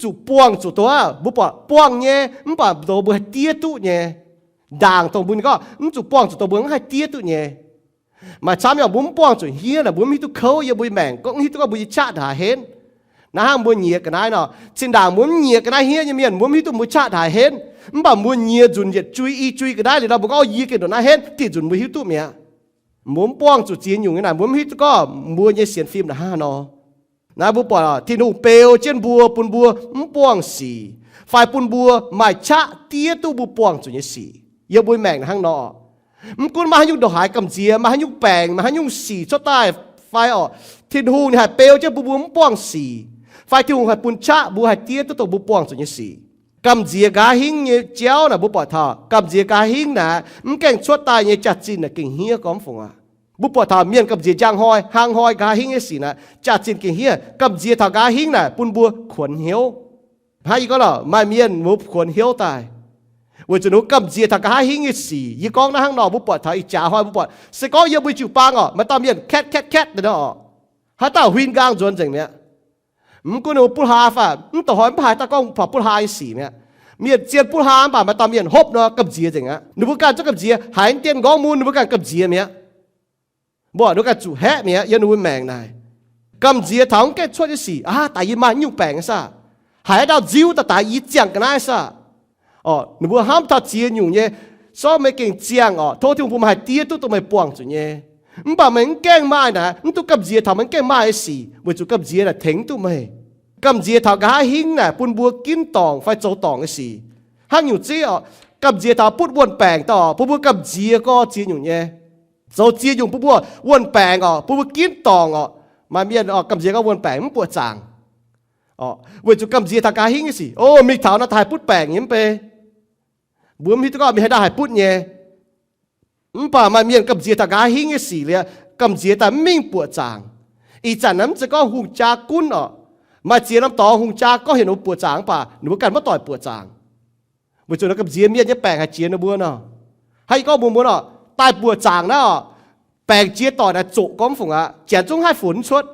S1: จู่ป้วงจู่ตัวบุปผาป้วงเนี่ยมันป่าตัวบัวเตี้ยตุเนี่ยด่างตรงบุญก็จู่ป้วงจู่ตัวบัวให้เตี้ยตุเนี่ยมาช้ำอย่างบุ้มป้วงจู่เฮียน่ะบุ้มฮิตุเขาอย่าบุ้ยแมงก็ฮิตุก็บุ้ยชาติหาเห็นน้าห้างบุญเงียกันได้เนาะสิ่งด่างบุญเงียกันได้เฮียยังมีอันบุญฮิตุบุ้ยชาติหาเห็นมันบ่บุญเงียจุนเย็ดจุยอีจุยกันได้เลยเราบอกเอายีกันโดนน้าเห็นที่จุนบุญฮิตุเมียบุ้มป้วงจู่จีนอยู่ไงน่ะบุ้มฮิตุก็บุญเงียเสียนฟิล์มน่ะห้าเนาะน้าบุปผาที่นู่เปลวเจนบัวปุ่นบัวมันป้วงสีฝ่ายปุ่นบัวไม่ชะเตี้ยตู้บุป้วงจุนเยสีอย่าบุญแมงห้างเนาะมันกุนมาให้ยุ่งดอกหายกำเจียมาให้ยุ่งแปงมาให้ยุ่งสีชดใต้ไฟที่หูนี่หายเปลวเจ้าบัวมันป้วงสีไฟที่หูหายปุ่นชะบัวหายเตี้ยตู้บุป้วงจุนเยสีกำเจียกาหิ้งเนี่ยเจ้าน่ะบุปผาท่ากำเจียกาหิ้งน่ะมันแก่งชดใต้เนี่ยจัดจีนน่ะเก่งเฮียก้อมฟงบุปผาเมียนกับเจียจางหอยหางหอยกาหิ้งเนี่ยสีน่ะจัดจีนเก่งเฮียกับเจียท่ากาหิ้งน่ะปุ่นบัวขวนเหี้ยวให้ก็ล่ะไม่เมียนมุบขวนเหี้ยวตายวันจุนุกับเจียท่ากาหิ้งเนี่ยสียี่กองน่ะหางนอบุปผาท่าอีจ่าหอยบุปผาสกอยังไปจู่ปังมาตามเมียนแคทเนาะหาตาหินกลางจวนจังเนี่ยมันก็หนูปุหาฝ่ามันต่อหอยมันหายตากล้องผ่าปุหาอีสีเนี่ยเมียนเจียนปุหาป่ามาตามเมียนฮบเนาะกับเจียจังอ่ะหนูบุการเจ้ากับเจียหายเตียนก้องมูลหนูบุการกับเจียเนี่ยบ่ดูกันจู่แฮะเมียยันนูแมงนายกำเจียถางแกช่วยสิแต่ยี่มายุ่งแปลงซะ hải đào diêu ta tại ý chẳng cái này sao nếu bữa ham ta chia nhung nhé so mấy cái chẳng thôi thì bữa mà tia tụi mày buông rồi nhé bà mình keng mai nè tụi cầm dìa thằng mình keng mai gì bởi tụi cầm dìa là thính tụi mày cầm dìa thằng cái hình nè bún bùa kín tòng phải châu tòng cái gì hang nhung chứ cầm dìa thằng bút buồn bèng tỏ bút cầm dìa có chia nhung nhé châu chia nhung bút buồn bèng bút kín tòng mà miền cầm dìa có buồn bèng bùa chàng bởi tụi cầm dìa thằng cái hình cái gì mình thảo nó thay bút bèng nhím pe bữa mình tụi có mình hay đào bút nhé bà mà miền cầm dìa thằng cái hình cái gì liền cầm dìa thằng mình bùa chàng ý chẳng nắm chỉ có hùng cha cún mà chia nắm tỏ hùng cha có hiện nó bùa chàng bà nếu cần mất tỏi bùa chàng bởi chỗ nó cầm dìa miền nhé bèng hay chia nó bùa nó hay có bùa nó tai bùa chàng nó bèng chia tỏi là chỗ có phùng chén chung hai phun suốt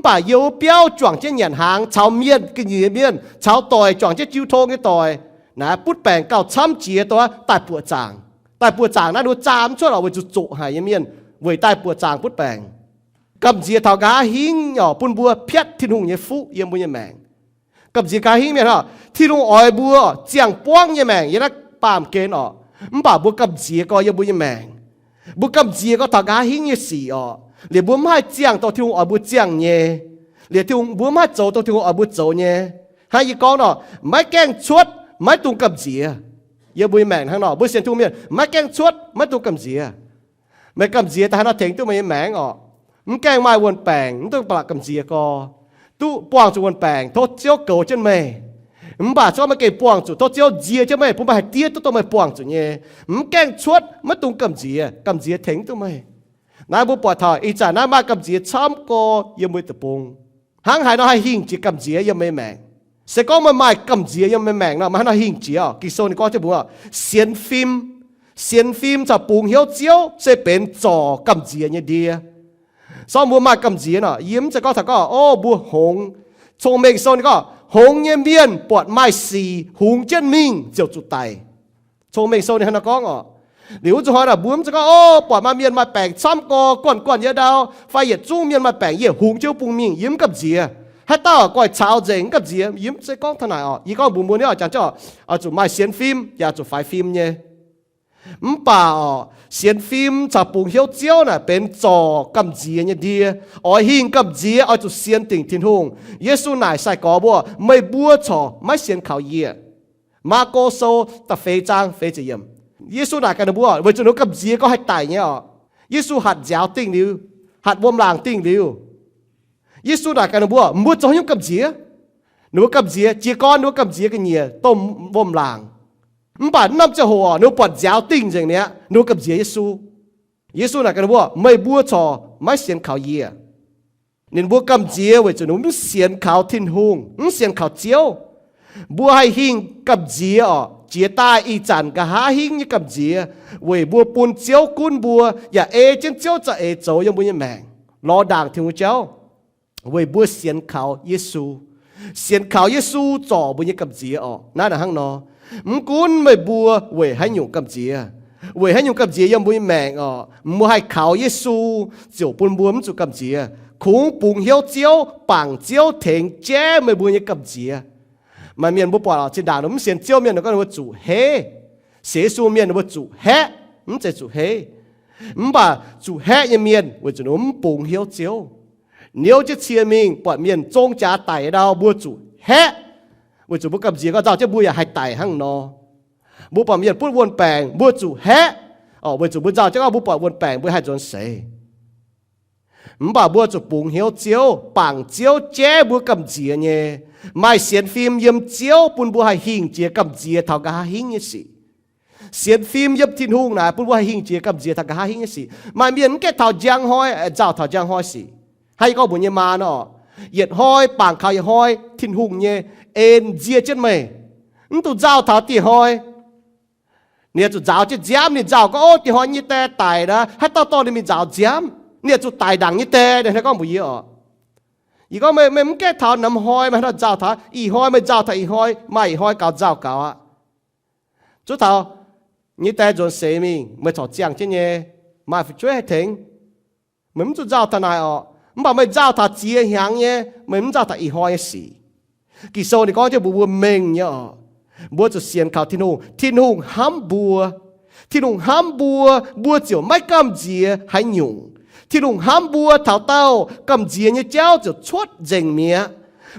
S1: bà yêu béo chọn trên nhàn hàng cháo miên cái gì miên cháo tỏi chọn trên chiêu thô cái tỏi nè bút bèng cao chăm chiaตัวtai bùa chàng nóดูจามช่วยเราไปจุหายเมียนเว้ยใต้ปัวจางพุดแปงกำเจียเท่ากาหิงหย่อปุ่นบัวเพียดที่หุงเยฟุเยี่ยมบุญยแมงกำเจียกาหิงเมียนที่หุงอ้อยบัวเจียงป้วงยแมงยันนักปามเกณฑ์บ่าบัวกำเจียก็เยี่ยมบุญยแมงบัวกำเจียก็เท่ากาหิงเยสีเหลียบัวไม่เจียงตัวที่หุงอ้อยบัวเจียงเย่เหลียที่หุงบัวไม่โจตัวที่หุงอ้อยบัวโจเย่ให้ยี่ก้อนไม่แกงชดไม่ตุงกำเจียเยี่ยบุยแมงทั้งนอกบุยเสียนทุ่งเมียนไม่แกงชดไม่ตัวกำเสียไม่กำเสียแต่ให้เราเถียงตัวไม่แมงมันแกงไม้วนแปงมันต้องปลากำเสียก็ตู้ป้วงจุวนแปงโทษเจ้าเก่าจนไม่มันบ่าชอบมาเก็บป้วงจุโทษเจ้าเจียจนไม่ผมไปเตี้ยตัวไม่ป้วงจุเนี่ยมันแกงชดไม่ตัวกำเสียเถียงตัวไม่นายบุปผาถอยอีจ่าน้ามากำเสียช้ำก็ยังไม่ตะปงหางหายน้อยหิ่งจีกำเสียยังไม่แมงsẽ có mà mai cầm dĩaยังไม่แมงนะมันน่าหิงจีกิโซนี่ก็จะบอกว่าเสียนฟิล์มจะปูงเหี้ยวเจียวจะเป็นจ่อกำเจียเนี่ยดีสองบัวมากำเจียน่ะยิ้มจะก็ถ้าก็บัวหงชงเมกโซนี่ก็หงเยี่ยมเบียนปวดไม้สีหงเจนมิงเจียวจุดไตชงเมกโซนี่ฮะนะก็หรือจะหาน่ะบัวมันจะก็ปวดมาเมียนมาแปลงซ้ำกก่อนเยอะดาวไฟเหยียดจู้เมียนมาแปลงเยี่ยหงเจียวปูงมิงยิ้มกับเจียให้ต้าก็ชาวเจงกับเจียยิ้มจะก้องทนายอีก็บุญเนี่ยจันเจ้าเอาจุดไม้เสียนฟิล์มอย่าจุดไฟฟิล์มเนี่ยป่าเสียนฟิล์มจะปูเหี้ยวเจียวน่ะเป็นจอกำเจียเนี่ยดีหิงกับเจียเอาจุดเสียนติ่งทิ้งหงเยซูนายใส่กอบัวไม่บัวฉอไม่เสียนข่าวเยี่ยมาโกโซตะเฟจางเฟจเยี่ยมเยซูนายกันบัวไว้จุดนู้กับเจียก็ให้ตายเนี่ยเยซูหัดยาวติ่งลิ้วหัดวมลางติ่งลิ้วเยซูด่ากันบัวมัวจะยุ่งกับเจียหนูกับเจียเจียก้อนหนูกับเจียกันเนี่ยต้มบ่มลางป่านน้ำจะหัวหนูปวดยาวติ่งอย่างเนี้ยหนูกับเจียเยซูด่ากันบัวไม่บัวชอไม่เสียนข่าวเยี่ยนินบัวกับเจียไว้จะหนูมันเสียนข่าวทิ้นหงมันเสียนข่าวเจียวบัวให้หิงกับเจียเจียตายอีจันก็หาหิงนี่กับเจียเว้ยบัวปูนเจียวกุ้นบัวอย่าเจนเจียวจะโจยังบุญยังแมงรอด่างทิ้งเจ้าเว้ยบัวเสียนข่าวเยซูเสียนข่าวเยซูจ่อบุญยังกับเจียนั่นน่ะฮังนอมึงกุ้นไม่บัวเว้ยให้หยุ่งกับเจียเว้ยให้หยุ่งกับเจียยังบุญแมงมัวให้ข่าวเยซูเจียวปุ่นบัวมันจุกับเจียคุ้งปุ่งเหี้ยวเจียวปังเจียวเถงแจ้ไม่บุญยังกับเจียมันเมียนบัวปล่อยจินดาหนุ่มเสียนเจียวเมียนก็ว่าจุเฮเสียซูเมียนว่าจุเฮมันจะจุเฮมันบ่าจุเฮยังเมียนว่าจุหนุ่มปุ่งเหี้ยวเจียวnếu chứ chia mình bọn miền trông trả tài đâu bua chủ hết bua chủ bua cầm gì có giàu chứ bua ya hai tài hăng nó bua bọn miền bua buôn bèng bua chủ hết bua chủ bua giàu chứ có bua bọn buôn bèng bua hai chọn sấy bảo bua chủ bùng hiếu chiếu bảng chiếu chế bua cầm gì nhé mai xiên phim yếm chiếu bun bua hai hình chia cầm gì thảo cả hình như gì xiên phim yếm thiên hung này bun bua hai hình chia cầm gì thảo cả hình như gì mai miền cái thảo giang hoi giàu thảo giang hoi gì hay có buồn như mà nó nhiệt hoi bảng khai hoi thiên hùng nhé en dia chân mày tụi giao thảo tỉ hoi nè tụi giao chứ giám nè giao có tỉ hoi như tè tài đó hay to đi mình giao giám nè tụi tài đằng như tè để nó có một gì ý có mấy cái thảo nằm hoi mà nó giao thảo ý hoi mà giao thảo ý hoi mà ý hoi cào giao cào chú thảo như tè rồi xế mình mới thảo giang chứ nhé mà phải chơi hay thính mình tụi giao thảo này mà mới giao thảo chia hàng nhé mình giao thảo ý hoi xì kỳ sau này có cho bùa mình nhá bùa cho xiên khảo thiên hùng hám bùa bùa chiều mấy cầm dìa hay nhung thiên hùng hám bùa thảo tao cầm dìa như cháu cho chốt dành mía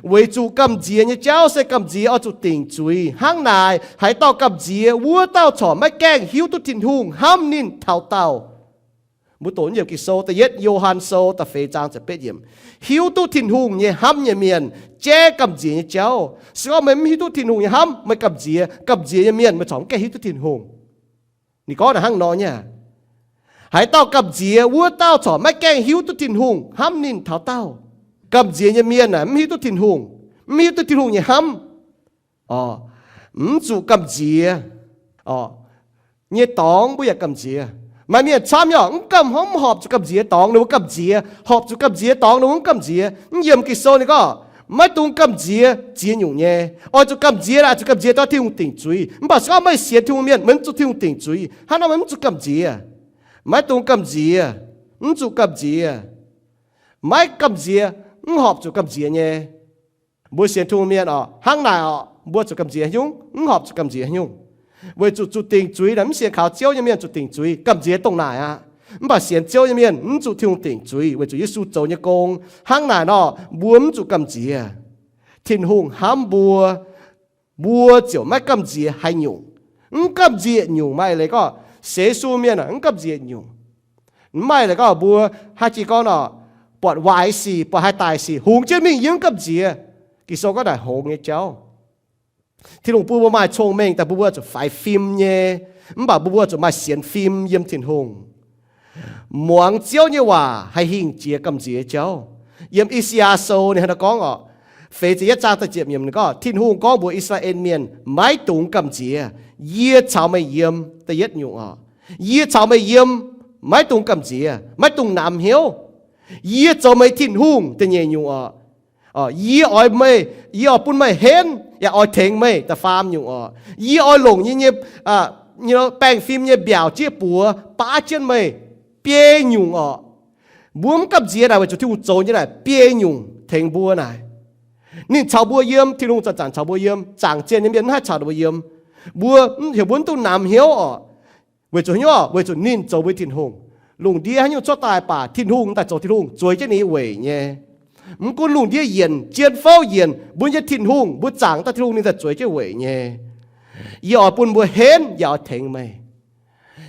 S1: với chủ cầm dìa như cháu sẽ cầm dìa ở chủ tình chuối hang này hãy tao cầm dìa vua tao chỏ mấy keng hiếu tu thiên hùng hám nín thảo tao bố tổ nhiều kỳ sâu ta yết Johann sâu ta phê trang sẽ biết yếm hiếu tu thiên hùng như hám như miền che cầm dìa như cháu sau mấy hiếu tu thiên hùng như hám mấy cầm dìa như miền mà chỏng cái hiếu tu thiên hùng nì có là hang nói nha hãy tao cầm dìa vua tao chỏ mấy keng hiếu tu thiên hùng hám nín thảo tao cầm dìa như miền à hiếu tu thiên hùng như hám chủ cầm dìa như tóng bây giờ cầm dìa mà miền chăm nhỏ cầm hóm họp cho cầm dìa tóng nếu cầm dìa họp cho cầm dìa tóng nếu cầm dìa nhiệm kỳ sâu này có mấy tung cầm dìa nhung nhé cho cầm dìa là cho cầm dìa tao thiêu tỉnh chuối bảo sao mấy xía thiêu miền mình cho thiêu tỉnh chuối hắn nói mình cho cầm dìa mấy tung cầm dìa cho cầm dìa mấy cầm dìa họp cho cầm dìa nhé bữa xía thiêu miền hang này bữa cho cầm dìa nhung họp cho cầm dìa nhung với chủ tình chuối là mình xuyên khảo chiếu như miền chủ tình chuối cầm dĩa tông này à mình bảo xuyên chiếu như miền mình chủ thiêu tình chuối với chủ Giêsu châu như công hang này nó buông chủ cầm dĩa thiên hùng hám bùa chiếu mấy cầm dĩa hay nhung cầm dĩa nhung mai lấy có xế su miền à cầm dĩa nhung mai lấy có bùa hai chị con nó bọt vải xì bọt hai tài xì hùng trên mình những cầm dĩa kỳ sau có đại hùng như cháu thiên hùng bùa mai trông mìnhแต่bùaจะphải phim nhé mình bảo bùaจะmai xiên phim yếm thiên hùng muang chiếu như hòa hay hình chia cầm dĩa cháu yếm Isiaso này nó có phê chỉ trang ta chịu yếm có thiên hùng có bùa Israel miền mái tung cầm dĩa yết chào mày yếm ta yết nhung yết chào mày yếm mái tung cầm dĩa mái tung nam hiếu yết chào mày thiên hùng ta nhẹ nhung yết oi mày yết oi pun mày hênอย่าอ้อยเทงไม่แต่ฟาร์มอยู่ยี่อ้อยหลงยี่เนี่ยแป้งฟิล์มเนี่ยเบี่ยวเจี๊ยปัวป้าเจียนไม่เปียอยู่บัวมันกับเจียได้ว่าจุดที่อุจโจนยังไงเปียอยู่เทงบัวไหนนี่ชาวบัวเยี่ยมที่ลุงจะจังชาวบัวเยี่ยมจังเจียนยังเป็นให้ชาวบัวเยี่ยมบัวเหี่ยวบัวตู้น้ำเหี่ยวว่าจุดนี้ว่าจุดนี่โจไปทิ้งหงลุงเดียให้อยู่ชดตายป่าทิ้งหงแต่โจทิ้งหงจวยเจ้านี้เว่ยเนี่ยmình cũng lùng đĩa yên chiến pháo yên buôn nhất thiên hùng buôn chẳng ta thiên hùng nên ta chuối chơi quẩy nhé giờ buôn bùa hén giờ thèn mày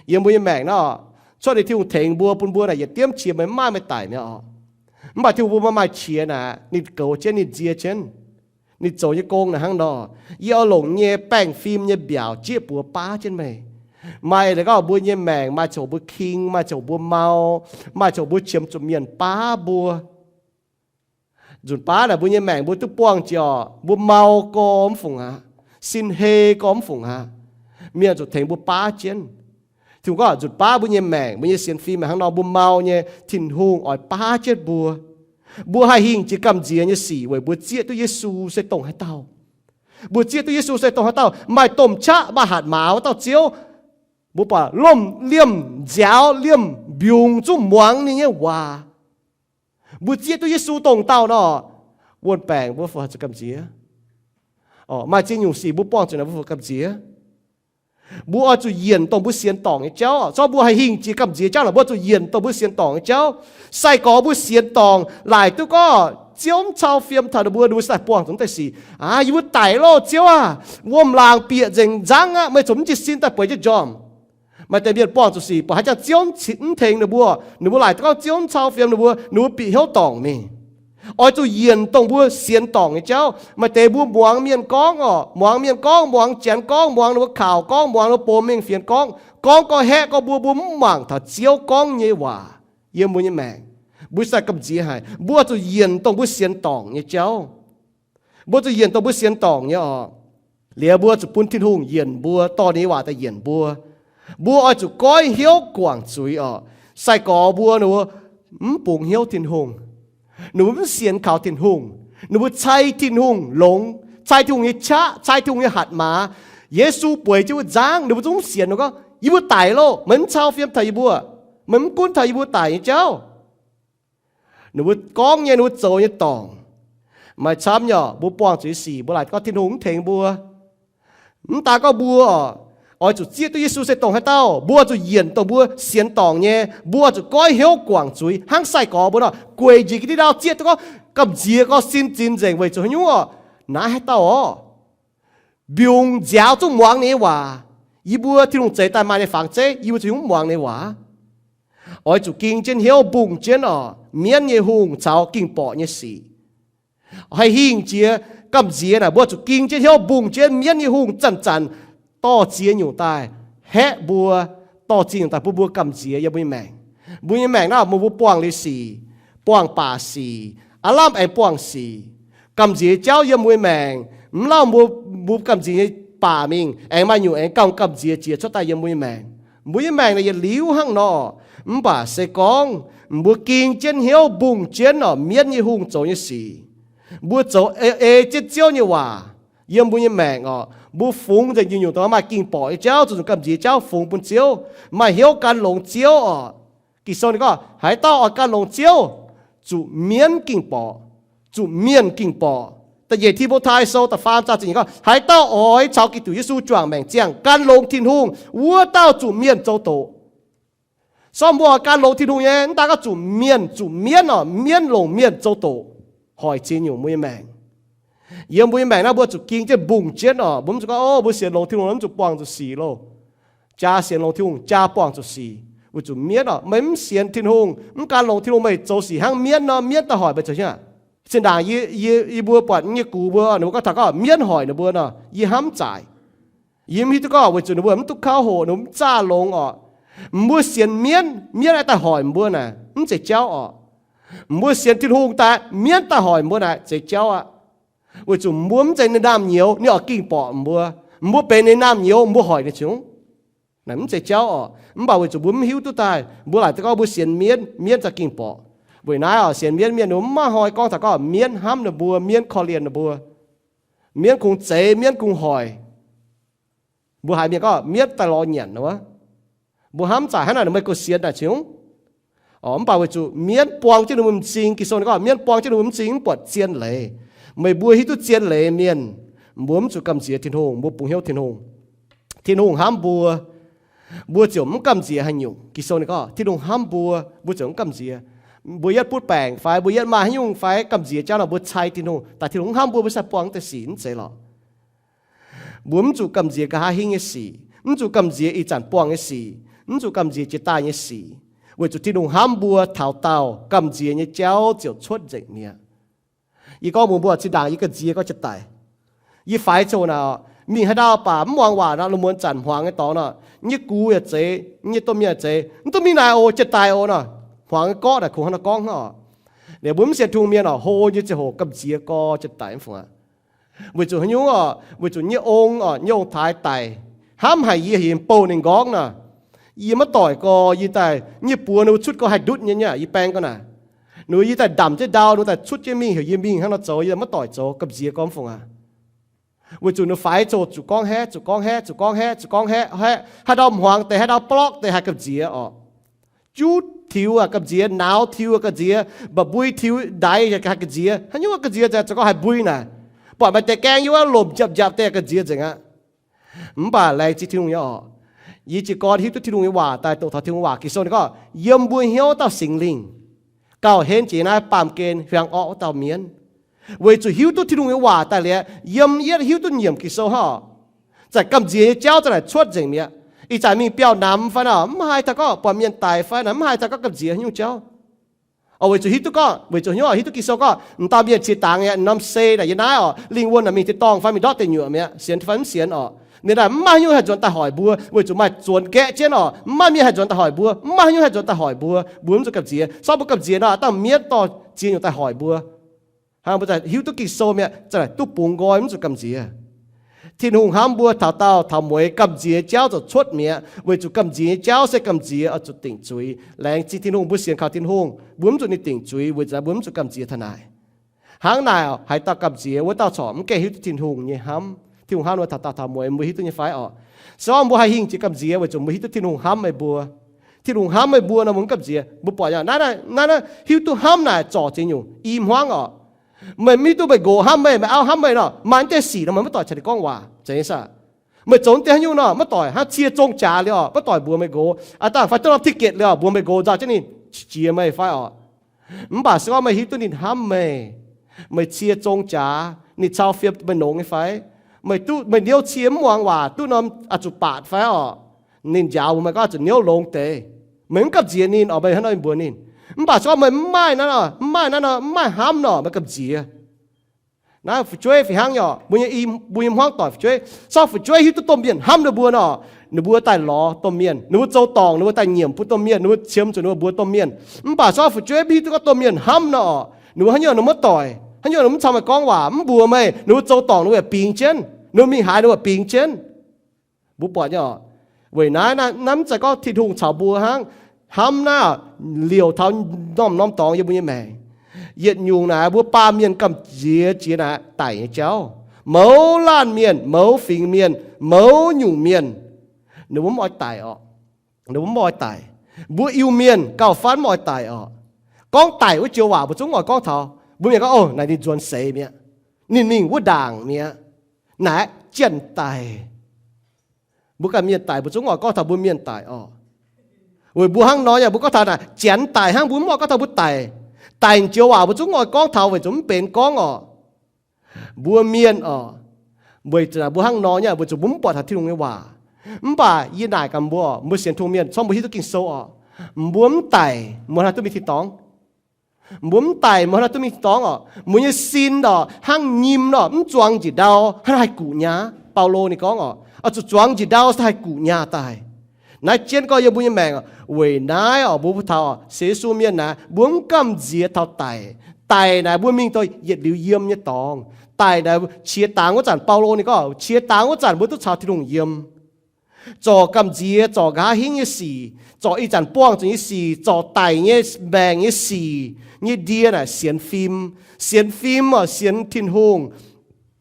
S1: giờ buôn mẹ nó cho để thiên hùng thèn bùa này giờ tiêm chia mấy mai mấy tải nữa mà thiên hùng bùa mai chia nè nịt cầu trên nịt chia trên nịt chỗ như con là hang đó giờ lùng nhé bang phim nhé biểu chia bùa ba trên mày mai là có bùa nhé mẹ mai chỗ bùa king mai chỗ bùa mau mai chỗ bùa chiếm chỗ miền ba bùaจุดป้าน่ะบุญยังแมงบุญตุ๊ป้วงจ่อบุญเมาก้อมฝงฮะสินเฮก้อมฝงฮะเมียจุดเถงบุญป้าเจนถึงก็จุดป้าบุญยังแมงบุญยังเสียนฟีมาข้างนอกบุญเมาเนี่ยถิ่นหงอ่อยป้าเจ็ดบัวให้หิงจีกำเจียเนี่ยสี่ไว้บัวเจี๊ยตัวเยซูใส่ตรงให้เต้าบัวเจี๊ยตัวเยซูใส่ตรงให้เต้าไม่ต้มชะมาหัดหมาเต้าเจียวบัวป่าล่มเลี่ยมเจ้าเลี่ยมบิวงจุ่มหวังนี่เนี่ยว่าบุญเจี๊ยตัวเยซูตรงเต้าเนาะวนแปลงบุญฝากจะกำเจียมาจริงอยู่สี่บุญป้องจุดนั้นบุญฝากกำเจียบัวเอาจุเย็นตรงบุญเสียนตองเจ้าชอบบัวให้หิงจีกำเจียเจ้าหรือบัวจุเย็นตรงบุญเสียนตองเจ้าใส่กอบุญเสียนตองหลายตัวก็เจ้าชาวเฟียมถ่ายบัวดูใส่ป้องตรงแต่สี่อยู่ไต่โลเจ้าว่มลางเปียเจงจังไม่สมจิตสินแต่เปิดจะจอมmà tại vì bọn tụi sĩ bỏ hai cha chiếu chính thèn được bùa nếu bùa lại có chiếu sau phim được bùa nếu bị hiếu tòng mình ôi tụi yên tòng bùa xiên tòng cái cháu mà tại bùa muang miên con muang chén con muang nó khảo con muang nó bồ mình phiền con có hẹ có bùa mảng thà chiếu con như hòa yên bùa như mẹ bùa sai cầm gì hay bùa tụi yên tòng bùa xiên tòng như cháu bùa tụi yên tòng bùa xiên tòng như lia bùa tụi pun thiên hùng yên bùa to ní hòa tại yên bùa ở chỗ coi hiếu quảng chuối sai có bùa nữa bùng hiếu thiên hùng nữa xiên khảo thiên hùng nữa chay thiên hùng lồng chay thiên hùng như cha chay thiên hùng như hạt má Giêsu bồi cho giang nữa chúng xiên nó có ý bùa tải lô mình sao phim thầy bùa mình cuốn thầy bùa tải như cháu nữa con như nữa trâu như tòng mà chấm nhỏ bố quang chữ xì bố lại có thiên hùng thèn bùa ta có bùa ôi chủ giết tôi Giêsu sẽ tòngให้tao bùa chủ yên tòng bùa xiên tòng nhé bùa chủ coi hiếu quảng chuối hăng sai có bùa đó quỳ gì cái đi đâu giết tôi có cầm gì có xin tin rằng vậy chủ nhung à nãyให้tao à biung giáo trong muang này hòa y bùa thiên hùng chạy tại mà này phẳng chế y bùa chủ nhung muang này hòa ôi chủ kinh trên hiếu bùng trên à miễn như hùng cháu kinh bỏ như xì hay hình chia cầm gì này bùa chủ kinh trên hiếu bùng trên miễn như hùng chăn chăn to chia nhiều tai hé bùa to chia nhiều tai bùa cầm chia ya bùi mèng đó bùa quang lý xì quang bà xì alam ai quang xì cầm chia cháu ya bùi mèng lao bùa cầm chia bà mình ai mà nhiều ai cầm chia chia cho tai ya bùi mèng này ya liu hăng nọ bà sẽ con bùa kinh trên hiếu bùng trên nọ miễn như hùng chỗ như xì bùa chỗ chết chiếu như hòa yếm bùi mèng bố phúng thì nhiều tao mà kinh bỏ cháu rồi cầm gì cháu phúng bún chiếu mà hiếu can lồng chiếu kỳ sau này có hãy tao ở can lồng chiếu chủ miễn kinh bỏแต่yearที่บทายโซแต่ฟาร์มจ่าจริงก็หายเต้าอ้อยชาวกิตุยิสูจวงแมงเจียงการลงทินหุงวัวเต้าจุเมียนโจโตซ้อมบัวการลงทินหุงเนี่ยตาก็จุเมียนเมียนลงเมียนโจโตหอยจีนอยู่มือแมงยังบุญแม่นะบัวจุกิงจะบุ่งเจ็ดบุญจุก็โอ้บัวเสียลงที่ลงนั้นจุปวงจุสีโลจ้าเสียลงที่ลงจ้าปวงจุสีบัวจุเมียนไม่เสียนที่ลงมันการลงที่ลงไม่โจสีห้างเมียนเมียนตะหอยไปเฉยๆเส้นด่างยีบัวปวดยีกูบัวหนูก็ถักก็เมียนหอยนะบัวน่ะยีห้ำจ่ายยิ้มที่ตุก็บัวจุนบัวมันตุกข้าวโหหนูจ้าลงบัวเสียนเมียนไอ้ตะหอยบัวน่ะมันจะเจ้าบัวเสียนที่ลงแต่เมียนตะหอยบัวน่ะจะเจ้า为主muốn在那nam nhiều你ở kinh bỏ mua bên那nam nhiều mua hỏi được chúng nãy mình sẽ cháu bảo với chủ muốn hiếu tu tài mua lại có mua xiên miên ra kinh bỏ buổi nãy xiên miên nó mà hỏi con thằng có miên ham là bùa miên kho liền là bùa miên cùng chế miên cùng hỏi bùa hai miên có miên tài lo nhẫn nữa bùa ham trả hay là mấy cô xiên là chúng bảo với chủ miên quang chứ đừng xin kỳ sau này có miên quang chứ đừng xin bọt xiên lệ mày bùa hít tu chiên lệ miền muốn chủ cầm gì thiên hùng bùa bùng hiếu thiên hùng ham bùa chủng cầm gì hay nhung kỳ sau này có thiên hùng ham bùa chủng cầm gì bùa yết bút bèng phải bùa yết mà hay nhung phải cầm gì cho là bùa chai thiên hùng tại thiên hùng ham bùa sẽ quăng tới xỉn thế lọ muốn chủ cầm gì cả hai hình cái xỉ chủ cầm gì ý chẳng quăng cái xỉ chủ cầm gì chỉ tai cái xỉ với chủ thiên hùng ham bùa thảo tàu cầm gì như cháu chịu出dịch nèอีก็มุมบัวชิดางอีก็จีก็จะตายอีฝ่ายโจน่ะมีให้ดาวป่ามวางว่านะเราม้วนจันหวางไอ้ตอน่ะนี่กูอย่าเจนี่ตัวเมียเจนี่ตัวมีนายโอจะตายโอน่ะหวางก็แต่คงหันก้องน่ะเดี๋ยวบุ้มเสียทุงเมียน่ะโหยี่จะโหกับจีก็จะตายฝังวิจุให้ยุ่งวิจุนี่องนี่องท้ายตายห้ามให้ยี่เห็นปูหนึ่งก้องน่ะยี่มาต่อยก็ยี่ตายนี่ปัวนูชุดก็ให้ดุดเนี่ยยี่แปงก็น่ะหนูยี่แต่ดำจะดาวหนูแต่ชุดจะมีเหี่ยวยี่มีข้างนอกโจยี่มาต่อยโจกับเจียก้อมฟงวิจุหนูไฟโจจุก้องแห่ให้ดาวหวงแต่ให้ดาวปลอกแต่ให้กับเจียจุดทิวกับเจียหนาวทิวกับเจียแบบบุยทิวได้จะกับเจียให้ยุ่งกับเจียจะก็ให้บุยน่ะปล่อยมันแต่แกงยุ่งลมจับแต่กับเจียจังป่าแรงจิตที่ลุงยี่จีก้อนที่ที่ลุงว่าแต่ตัวที่ลุงว่ากี่โซนก็เยี่ยมบุยเหี้ยวต่อสิงลิงเก่าเห็นจีน่าปามเกณฑ์เฟียงอ้อเต่าเมียนเวจุหิวตุที่ลุงว่าแต่เลยยำเยี่ยหิวตุเยี่ยมกิโซฮะจากกำจีเจ้าจะไหนชดเจงเมียอีจ่ายมีเปียวน้ำฟันไม่ให้ถ้าก็ปอมเมียนตายฟันไม่ให้ถ้าก็กำจีหิวเจ้าเอาเวจุหิวตุก็เวจุหิวหิวตุกิโซก็ตาเมียนชีต่างเนี่ยน้ำเซ่แต่ยันน้าลิงวนมีที่ตองฟันมีดอตเต็มอยู่เมียเสียนฟันเสียนเนี่ยได้ไม่ยุ่งให้จวนตาหอยบัวเวจุมาจวนแกะเจ้าไม่มีให้จวนตาหอยบัวไม่ยุ่งให้จวนตาหอยบัวมันจะกับเจียชอบกับเจียต้องเมียต่อเจียอยู่ตาหอยบัวหางบัวแต่หิวตุกิโซเมียจะไหนตุ๊ปุ่งกอยมันจะกับเจียที่หงหามบัวถาวเต้าถาวมวยกับเจียเจ้าจะชดเมียเวจุกับเจียเจ้าเสกับเจียเอาจุดติ่งจุยแรงจีที่หงบัวเสียงข่าวที่หงบัวมันจุดในติ่งจุยเวจะบัวมันจุกับเจียทนายหางนายหายตากับเจียว่าเต้าฉอมแกหิวที่หงเนี่ยหามที่หงห้ามว่าถาวมวยมือหิวตัวนี้ไฟซ้อมบัวให้หิงจีกับเจียเวจุมือหิวที่หงห้ามไม่บัวที่หงห้ามไม่บัวนะมึงกับเจียบัวปล่อยอย่างนั้นหิวตัวห้ามนายจ่อจริงอยู่อิ่มห้าง mày mi tu mày gỗ ham mày ao ham mày nọ mà anh tê xỉ nó mày mới tỏi chả đi con hòa chạy sao mày trốn tê nhiêu nọ mới tỏi hát chia trông trà liền mới tỏi bùa mày gỗ à ta phải tôi ticket liền bùa mày gỗ ra cho nên chia mày phải bà sao mày hít tôi nhìn ham mày chia trông trà nhìn sao phiền mày nông cái phải mày điêu chia muang hòa tu nó chụp bát phải nhìn giàu mày có chụp nhiêu lông tê mình cấp gì nhìn ở bên hắn buồn nhìn bà sao mày mai nó mai ham nó mày cấp gì na phải chơi phải hang nhỏ bùi im hoang tỏi phải chơi sao phải chơi hít tôm biển ham được bùa nọ nó bùa tài lò tôm miền nó bùa châu tòng nó bùa tài nhiệm bùa tôm miền nó bùa chiếm cho nó bùa tôm miền bà sao phải chơi hít có tôm miền ham nọ nó hắn nhỏ nó mất tỏi hắn nhỏ nó mất sao mày con quả bùa mày nó bùa châu tòng nó bùa ping chân nó mi hái nó bùa ping chân bùa bỏ nhỏ vậy nắmจะก็ที่ทุ่งชาวบัวhang ham na liều thao nom tòng như bùi mày hiện nhung nè búa pa miền cầm chia nè tải cháu mấu lan miền mấu phình miền mấu nhung miền nếu muốn mọi tải nếu muốn mọi tải búa yêu miền cao phán mọi tải con tải với chiều vào búa chúng ngồi con thọ búa miền có này đi chuẩn sấy miệng nhìn búa đảng miệng nè chân tải búa cả miền tải búa chúng ngồi con thọ búa miền tải rồi búa hang nói nhà búa có thọ là chén tải hang búa mọi có thọ búa tải tài chiều vào bữa chúng ngồi con thầu về chúng bền con bùa miên bởi là bùa hang nó nha bữa chúng bún bọt hạt thiên cái hòa bà yên đại cầm bùa bữa xiên thu miên xong bữa hít tôi kinh sâu bún tài một hạt tôi bị thịt tóng bún tài một hạt tôi bị thịt tóng muốn như xin hang nhím choang chỉ đau hai cụ nhá Paulo này có choang chỉ đau hai cụ nhá tài nãy trên coi bùi mèng vậy nãy bùi thảo sẽ su miên nè buông cầm dìa thảo tài nè bùi mình tôi nhiệt liu yếm như tòng tài nè chia táng của chản Paulo này có chia táng của chản bùi tôi chào thì đồng yếm cho cầm dìa cho gá hính như xì cho ý chản buông cho như xì cho tài như bèng như xì như đia nè xiên phim xiên thiên hùng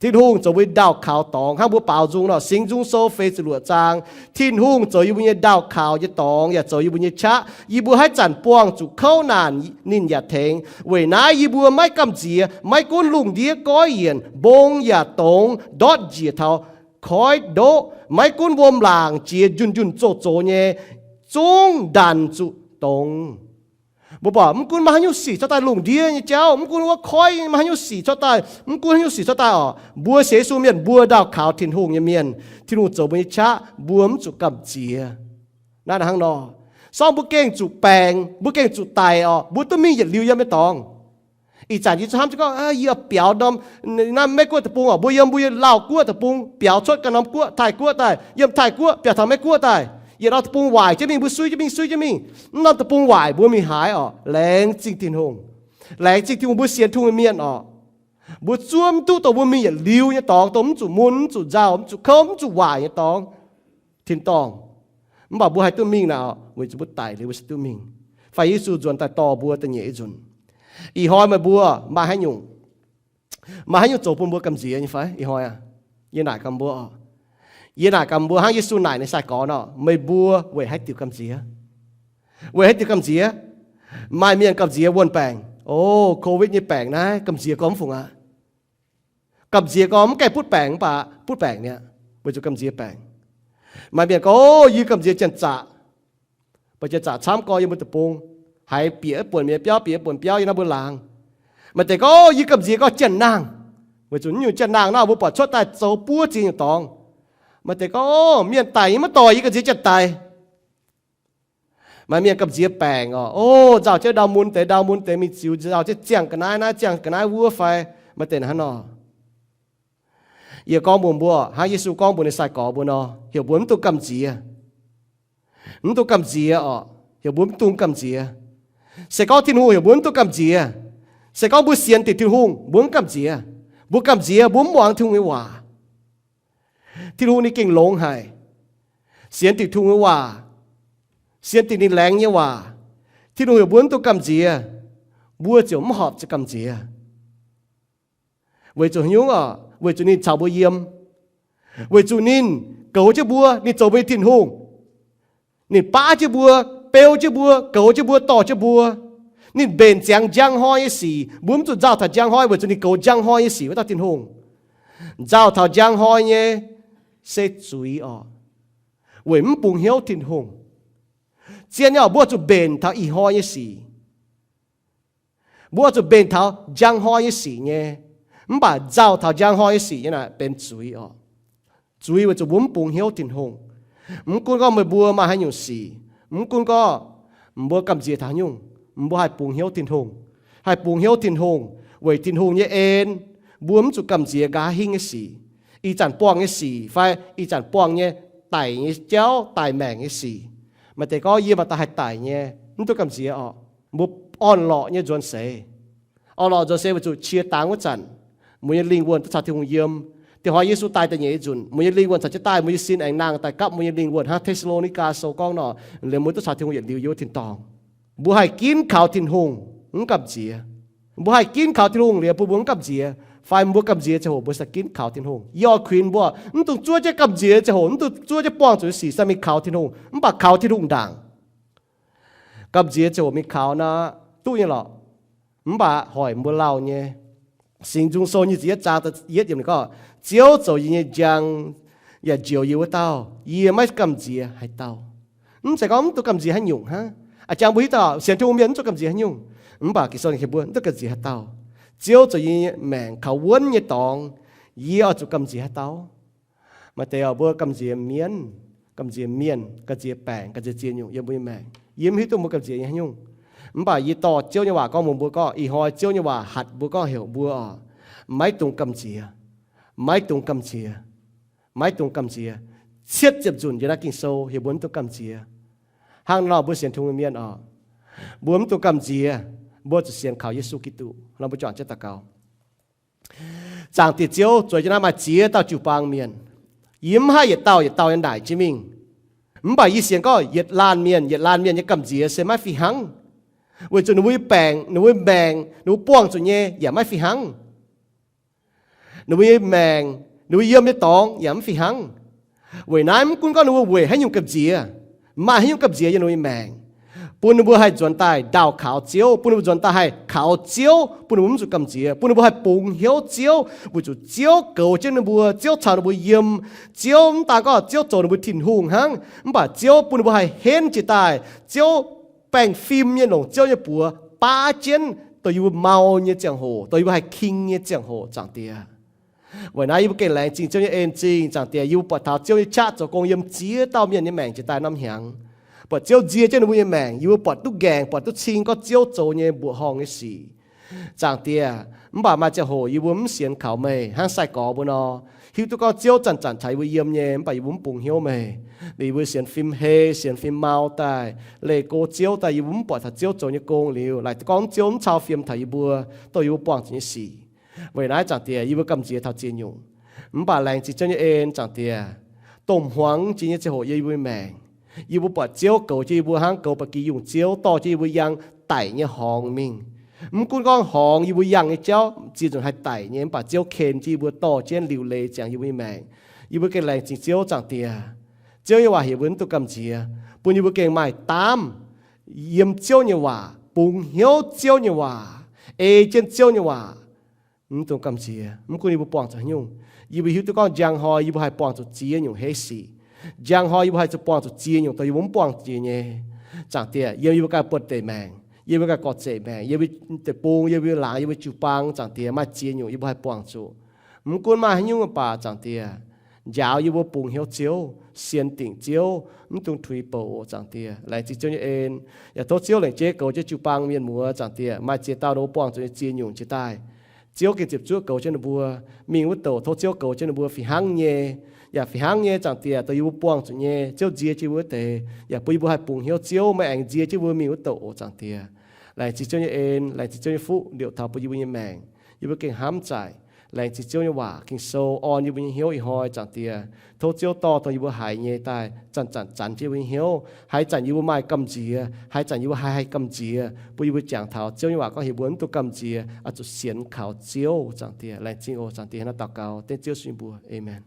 S1: thiên hùng cho với đào khảo tòng hang búa bảo dung nó sinh dung sâu phê từ lụa trang thiên hùng cho yêu búa đào khảo như tòng ya cho yêu búa chá yêu búaให้จันปวงจุเข้านานนินอย่าเทงเวยน้าyêu búaไม่กำเจียไม่กุ้นลุงเดียก้อยเยียนบงอย่าตงดอดเจียเท่าคอยโดไม่กุ้นวมหลางเจียจุนโจโจเนี่ยจงดันจุตงบ่บอกมึงกูมาให้ยุสีเจ้าตายลุงเดียนี่เจ้ามึงกูว่าคอยมาให้ยุสีเจ้าตายมึงกูให้ยุสีเจ้าตายบัวเสสูเมียนบัวดาวขาวถิ่นหงเมียนที่นู่นโจบนิชะบัวมจุกับเจียนั่นทางนอซ่อมบุเก่งจุแปงบุเก่งจุไตบุต้องมีอย่าลิ้วยังไม่ตองอีจานที่จะทำจะก็เหยียบเปียวดำนั่นไม่กลัวตะปุงบุยมเหล่ากลัวตะปุงเปียวชดกันน้ำกลัวถ่ายกลัวตายเยี่ยมถ่ายกลัวเปียวทำไม่กลัวตายอย่าเราตะปุงไหวจะมีบุซุยจะมีนั่นตะปุงไหวบัวมีหายแรงจริงทิ้งหงแรงจริงที่บัวเสียนทุ่งเมียนบัวจ้วมตู้ตัวบัวมีอย่าลิ้วอย่าตองตัวมันจุมุนจุเจ้าจุเข้มจุไหวอย่าตองทิ้งตองมันบอกบัวให้ตัวมิงนะบัวจะบัวไตหรือบัวตัวมิงไฟยิสูจวนแต่ต่อบัวแต่เหนื่อยจุนอีหอยมาบัวมาให้ยุงโจปุ่นบัวกำเสียนี่ไฟอีหอยยี่หน่ายกำบัวยี่หน่ายกำบัวห้างยิสูหน่ายในสายก่อนไม่บัวเว้ยให้ติวกำเสียไม่เมียนกำเสียวนแปลงโอ้โควิดนี่แปลงนะกำเสียก้อมฝุ่งกำเสียก้อมแกพูดแปลงป่ะพูดแปลงเนี่ยไปจุกำเสียแปลงไม่เมียนก็ยืกำเสียจันจ่าไปจะจ่าช้ำกอยังบุตรปุงหายเปียปวดเมียเปียวปวดเปียวยังน่าบุญลางมันแต่ก็ยืกำเสียก็จันนางไปจุนอยู่จันนางน่าบุปผาชดตายโจปัวจริงตองมันแต่ก็เมียนไตมันต่อยืกำเสียจันไตมาเมียกับเจียแปลงโอ้เจ้าเจ้าดาวมุนแต่มีจิ๋วเจ้าเจ้าเจียงกันนะเจียงกันนะวัวไฟมาเต้นฮันเยี่ยกองบุญบัวหาเยซูกองบุญในสายก่อบุญเหี่ยวบุญตัวกำเจียเหี่ยวบุญตุ้งกำเจียเสกเอาทิ้งหูเหี่ยวบุญตัวกำเจียเสกเอาบุเสียนติดทิ้งหูบุญกำเจียบุญหวังทิ้งไว้ว่าทิ้งหูนี่เก่งหลงหายเสียนติดทิ้งไว้ว่าเสียนติดนี่แรงเนี่ยว่าที่หนูอยู่บนตัวกำเจียบัวจะไม่หอบจะกำเจียเวจูหิ้งเวจูนินชาวบัวเยี่ยมเวจูนินเก๋าจะบัวนี่โจไปทิ้งหงนี่ป้าจะบัวเปลจะบัวเก๋าจะบัวต่อจะบัว nên bền giang giang hoi cái gì bướm tụt giao thật giang hoi bởi cho nên cầu giang hoi cái gì với ta thiên hùng giao thật giang hoi nhé sẽ chú ý ở với mình bùng hiếu thiên hùng chỉ nhau bữa tụt bền thảo ý hoi cái gì bữa tụt bền thảo giang hoi cái gì nhé mình bảo giao thảo giang hoi cái gì nhé là bền chú ý ở chú ý với tụt bướm bùng hiếu thiên hùng mình cũng có một bữa mà hay nhiều gì mình cũng có bữa cầm gì thảo nhung bữa hai bùng hiếu thiên hùng hai bùng hiếu thiên hùng với thiên hùng như en bướm tụt cầm gì gà hình cái gì y chẳng bong cái gì phải y chẳng bong nhé tải như chéo tải mèn cái gì màแต่ก็ยี่มาตาให้ตายเนี่ยมันต้องกำเสียออกบุอ่อนหล่อเนี่ยจวนเสอ่อนหล่อจวนเสว่าจุเชียต่างว่าจันมวยลิงวนทัศน์ที่หงเยี่ยมที่หอยเยซูตายแต่เนี่ยจุนมวยลิงวนทัศน์จะตายมวยสินแองนางแต่กับมวยลิงวนฮะเทสโลนิกาโซกองหน่อเลยมวยทัศน์ที่หงเยี่ยมดิวโยทินตองบุให้กินข้าวทินหงมันกำเสียบุให้กินข้าวทินหงเลยผู้บุญกำเสียไฟมัวกำเสียจะโหบริษัทกินข่าวทิ้งหงยอควีนบัวมันต้องช่วยจะกำเสียจะโหมันต้องช่วยจะป้องจุดสีสามีข่าวทิ้งหงมันปากข่าวทิ้งหงดังกำเสียจะโหมีข่าวนะตู้ยังหรอมันปากหอยมัวเล่าเนี่ยสิ่งจงโซนยี่สิบจางแต่ยี่สิบนี่ก็เจียวโจยี่เนี่ยจังอย่าเจียวยี่ว่าเต้ายี่ไม่กำเสียให้เต้ามันจะก็มันต้องกำเสียให้หยุ่งฮะอาจารย์บุ้ยเต้าเสียงทุ่งเมียนต้องกำเสียให้หยุ่งมันปากกิโซนขี้บัวต้องกำเสียให้เต้าchiếu cho như mèn khẩu vốn như tòng ý ở chỗ cầm gì hết tao mà tại ở bữa cầm gì miên cầm gì bèn cầm gì chiên nhung yếm bữa mèn yếm hết tôi một cầm gì nhung mình bảo ý to chiếu như hòa con một bữa có ý hỏi chiếu như hòa hạt bữa có hiểu bữa mấy tung cầm gì mấy tung cầm gì xét chụp dùn cho nó kinh sâu hiểu bốn tung cầm gì hàng nào bữa xiên thùng miên ở bốn tung cầm gì bốจะเสียงข่าวเยซูคริสต์เราไปจอดเจ้าตะเกาจางติดเจียวจวยจะน่ามาเจียเต้าจูปางเมียนยิ้มให้เหยียดเต้ายันได้จิมิงมันบ่ายยี่เสียงก็เหยียดลานเมียนยังกำเจียเสียไม่ฝีหังเวจนนุ้ยแปงนุ้ยแบงนุ้ยป้วงจนเย่อย่าไม่ฝีหังนุ้ยแมงนุ้ยเยี่ยมไม่ตองอย่าไม่ฝีหังเวนั้นคุณก็นุ้ยเวให้ยุ่งกับเจียมาให้ยุ่งกับเจียยันนุ้ยแมงปุ่นบัวให้จวนตายดาวขาวเจียวปุ่นบัวจวนตายให้ขาวเจียวปุ่นบัวมันจุกำเจียปุ่นบัวให้ปุ่งเหี่ยวเจียวบัวจุเจียวเก่าเจ้าบัวเจียวชาวบัวเยี่ยมเจียวมันตาก็เจียวโจนบัวถิ่นหุงหังมันบ่าเจียวปุ่นบัวให้เห็นจิตตายเจียวแป้งฟิล์มเนี่ยหนงเจียวเนี่ยปัวป้าเจนตัวอยู่เมาเนี่ยจังโหตัวอยู่ให้คิงเนี่ยจังโหจังเตียวันนั้นอยู่เก่งแรงจริงเจ้าเนี่ยเอ็นจริงจังเตียอยู่ปวดเท้าเจียวเนี่ยชาตัวกงเยี่ยมเจียเต้าเมียนเนี่ยแมงจิตตายน้ำเหียงปวดเจียวเจียเจ้าหนุ่มยังแมงอยู่ปวดตุ๊กแกงปวดตุ๊กชิงก็เจียวโจเนี่ยบัวห้องไอ้สีจางเตียมันบ่ามาจะโหอยู่บนเสียนเขาเมย์ห้างใส่ก่อบนอหิวตุ๊กก็เจียวจันใช้วิเยี่ยมเนี่ยไปอยู่บนปุ่งเหี้ยวเมย์ดีบนเสียนฟิล์มเฮเสียนฟิล์มเมาตายเลโก้เจียวแต่อยู่บนปวดถ้าเจียวโจเนี่ยโกงเหลวหลายก้อนเจียวชาวฟิล์มถ่ายบัวตัวอยู่ปวงจีนสีเวลาจางเตียอยู่บนกำเจียเท่าเจียนอยู่มันบ่าแรงจีเจ้าเนี่ยเอ็นจางเตียต้มหวังจีเนี่ยจะโหอยู่บนแมงyêu bố bỏ chiếu cầu chi bố hang cầu bạc kỳ dùng chiếu to chi bố yang tải như hòn mình cũng con hòn yêu bố yang như cháu chỉ dùng hai tải như bà chiếu khen chi bố to trên liều lệ chẳng yêu bố mẹ yêu bố cái này chỉ chiếu chẳng tiền chiếu như hòa hiểu vấn tôi cầm chỉ bố như bố khen mày tám yếm chiếu như hòa bùng hiếu chiếu như hòa trên chiếu như hòa tôi cầm chỉ cũng yêu bố bỏ chẳng nhung yêu bố hiểu tôi con giang hoi yêu bố hai bỏ cho chỉ nhung hết xì giang hoi yêu hai chục bong chục chia nhung tôi yêu bốn bong chia nhé chẳng tiệt yêu cái bột tệ mèn yêu cái cọt tệ mèn yêu tệ bông yêu láng yêu chục bang chẳng tiệt mà chia nhung yêu hai bong chục muốn cuốn mà nhung mà bà chẳng tiệt giáo yêu bông hiếu chiếu xiên tỉnh chiếu tung thủy bộ chẳng tiệt lại chỉ cho như en ya tốt chiếu lại chế cầu cho chục bang miền mùa chẳng tiệt mà chia tao đấu bong cho chia nhung chia tai chiếu cái chụp chúa cầu cho nó bùa mình với tổ tốt chiếu cầu cho nó bùa phi hăng nhéอย่าฝีหางเนี่ยจังเตียตัวอยู่ป้องจุดเนี่ยเจ้าเจียจีวัวเตอย่าปุยบัวให้ปุ่งเหี้ยวเจียวไม่แองเจียจีวัวมีวัวโตจังเตียหลายจีเจ้าเนี่ยเอ็นหลายจีเจ้าเนี่ยฟุเดี๋ยวเท้าปุยอยู่บนเนี่ยแมงอยู่บนเก่งห้ามใจหลายจีเจ้าเนี่ยว่าเก่งโซออนอยู่บนเหี้ยวอีหอยจังเตียโทเจียวต่อตัวอยู่บนหายเนี่ยตายจันจีบนเหี้ยวหายจันอยู่บนไม้กำเจียหายจันอยู่บนหายกำเจียปุยอยู่บนจางเท้าเจียวเนี่ยว่าก็เห็นบนตัวกำเจียอาจจะเสียนขาวเจียวจังเตียหลายจีโอจังเตียนั่นตากาวเต้นเจียวสุนบัวเอเมน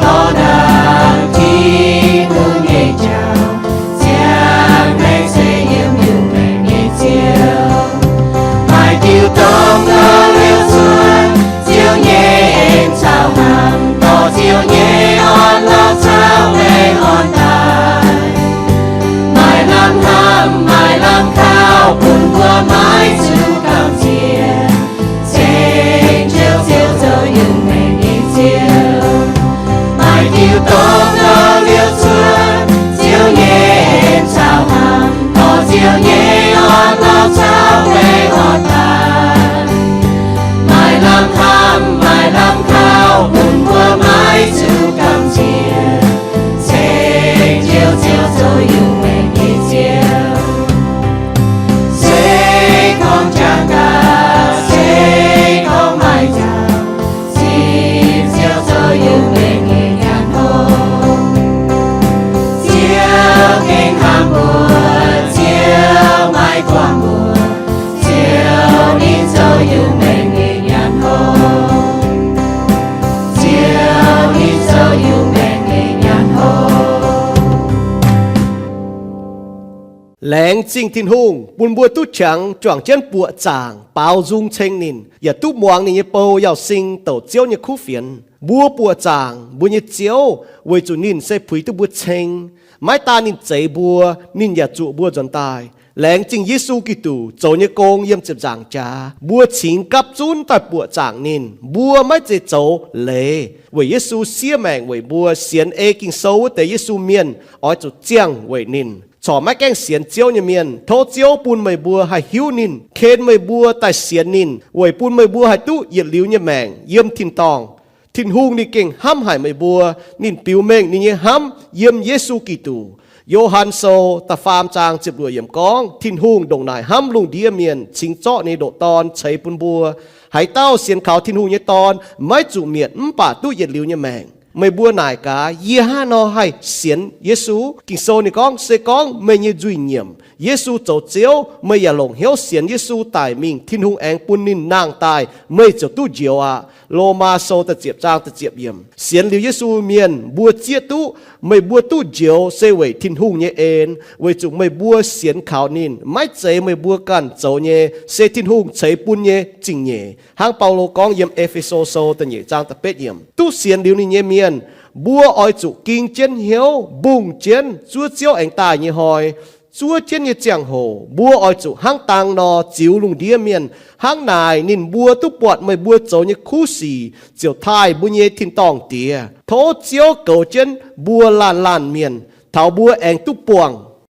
S2: lo nàng thiên hương nhẹ chào giang ngày sẽ yếm yêu mẹ nhẹ chiều mai tiêu tôm ngơ liêu xuân chiều nhẹ em sao hàng tỏ chiều nhẹ on lao sao lê on tài mai làm khao buồn vừa mãi chịu cảm chia trên chiều chiều giờ yêu mẹ nhẹ chiều mai tiêu tôm ngơ liêu xuân chiều nhẹ em sao hàng tỏ chiều nhẹ on lao sao lê on tài mai làm khao buồn vừa mãi chịu cảm chia trên chiều chiều giờ yêu mẹ nhẹ chiều sẽ con chàng ca sẽ con mai chào xin chiều giờ yêu mẹ nhẹ nhàng hôn chiều kinh ham buồn chiều mai quang buồn chiều đến giờ yêu mẹ nhẹ nhàng hôn chiều đến giờ yêu mẹ nhẹ nhàng hôn
S1: Lén chính thiên hùng, buồn bùa tu trắng, choàng chân bùa chàng, bao dung tranh nín, ya tu muang nín bầu yào sinh tàu chiếu như khu phiền, bùa chàng, bùa như chiếu, với chủ nín sẽ phủy tu bùa tranh, mái ta nín cháy bùa, nín ya trụ bùa dọn tài, lén chính Giêsu Kitô, châu như công yếm chụp giảng cha, bùa chính cắp chun tại bùa chàng nín, bùa mái chế châu lệ, với Giêsu xia mèng với bùa xiên kinh sâu tới Giêsu miền, ói chủ chiang với nín. Chỏ mái canh xiên chiếu như miền, thô chiếu bùn mây bùa hay hiu nín, khen mây bùa tại xiên nín, với bùn mây bùa hay tu nhiệt liu như mèng, yếm thiên tòng. Thiên hung đi kinh hăm hải mây bùa, nín piu mèng nín như hăm yếm Giêsu Kitô. Johann sô ta phàm trang chụp đuổi yếm con, thiên hung đồng nải hăm lùng đĩa miền, chính chọ ní độ ton cháy bùn bùa. Hãy tao xiên khảo thiên hung như ton, mấy chủ miền bà tu nhiệt liu như mèng. Mày bùa nải cả ye ha no hay xiên Giêsu kinh sô ni con sẽ con mày như duy nhiệm Giêsu châu chiếu mày ya lồng hiếu xiên Giêsu tài mình thiên hung anh pun nín nàng tài mày châu tu diệu à lô ma sô ta diệp trang ta diệp yểm xiên liu Giêsu miền bùa chia tu mày bùa tu diệu sẽ vậy thiên hung nhé en vậy chúng mày bùa xiên khảo nín mãi chế mày bùa can châu nhé sẽ thiên hung chế pun nhé chính nhé hang Paulo con yểm Ephesos sô ta nhé trang ta pet yểm tu xiên liu ni nhé miền bùa oi chủ kinh chân hiếu bùng chiến chúa chiếu ảnh tài như hỏi chúa chiến như chàng hồ bùa oi chủ hang tàng nò chiếu lùng đĩa miền hang nài nín bùa tu bọt mày bùa châu như khu xì chiều thai bùa nhé thiên tòng tía thố chiếu cầu chân bùa làn miền thảo bùa ảnh tu buồng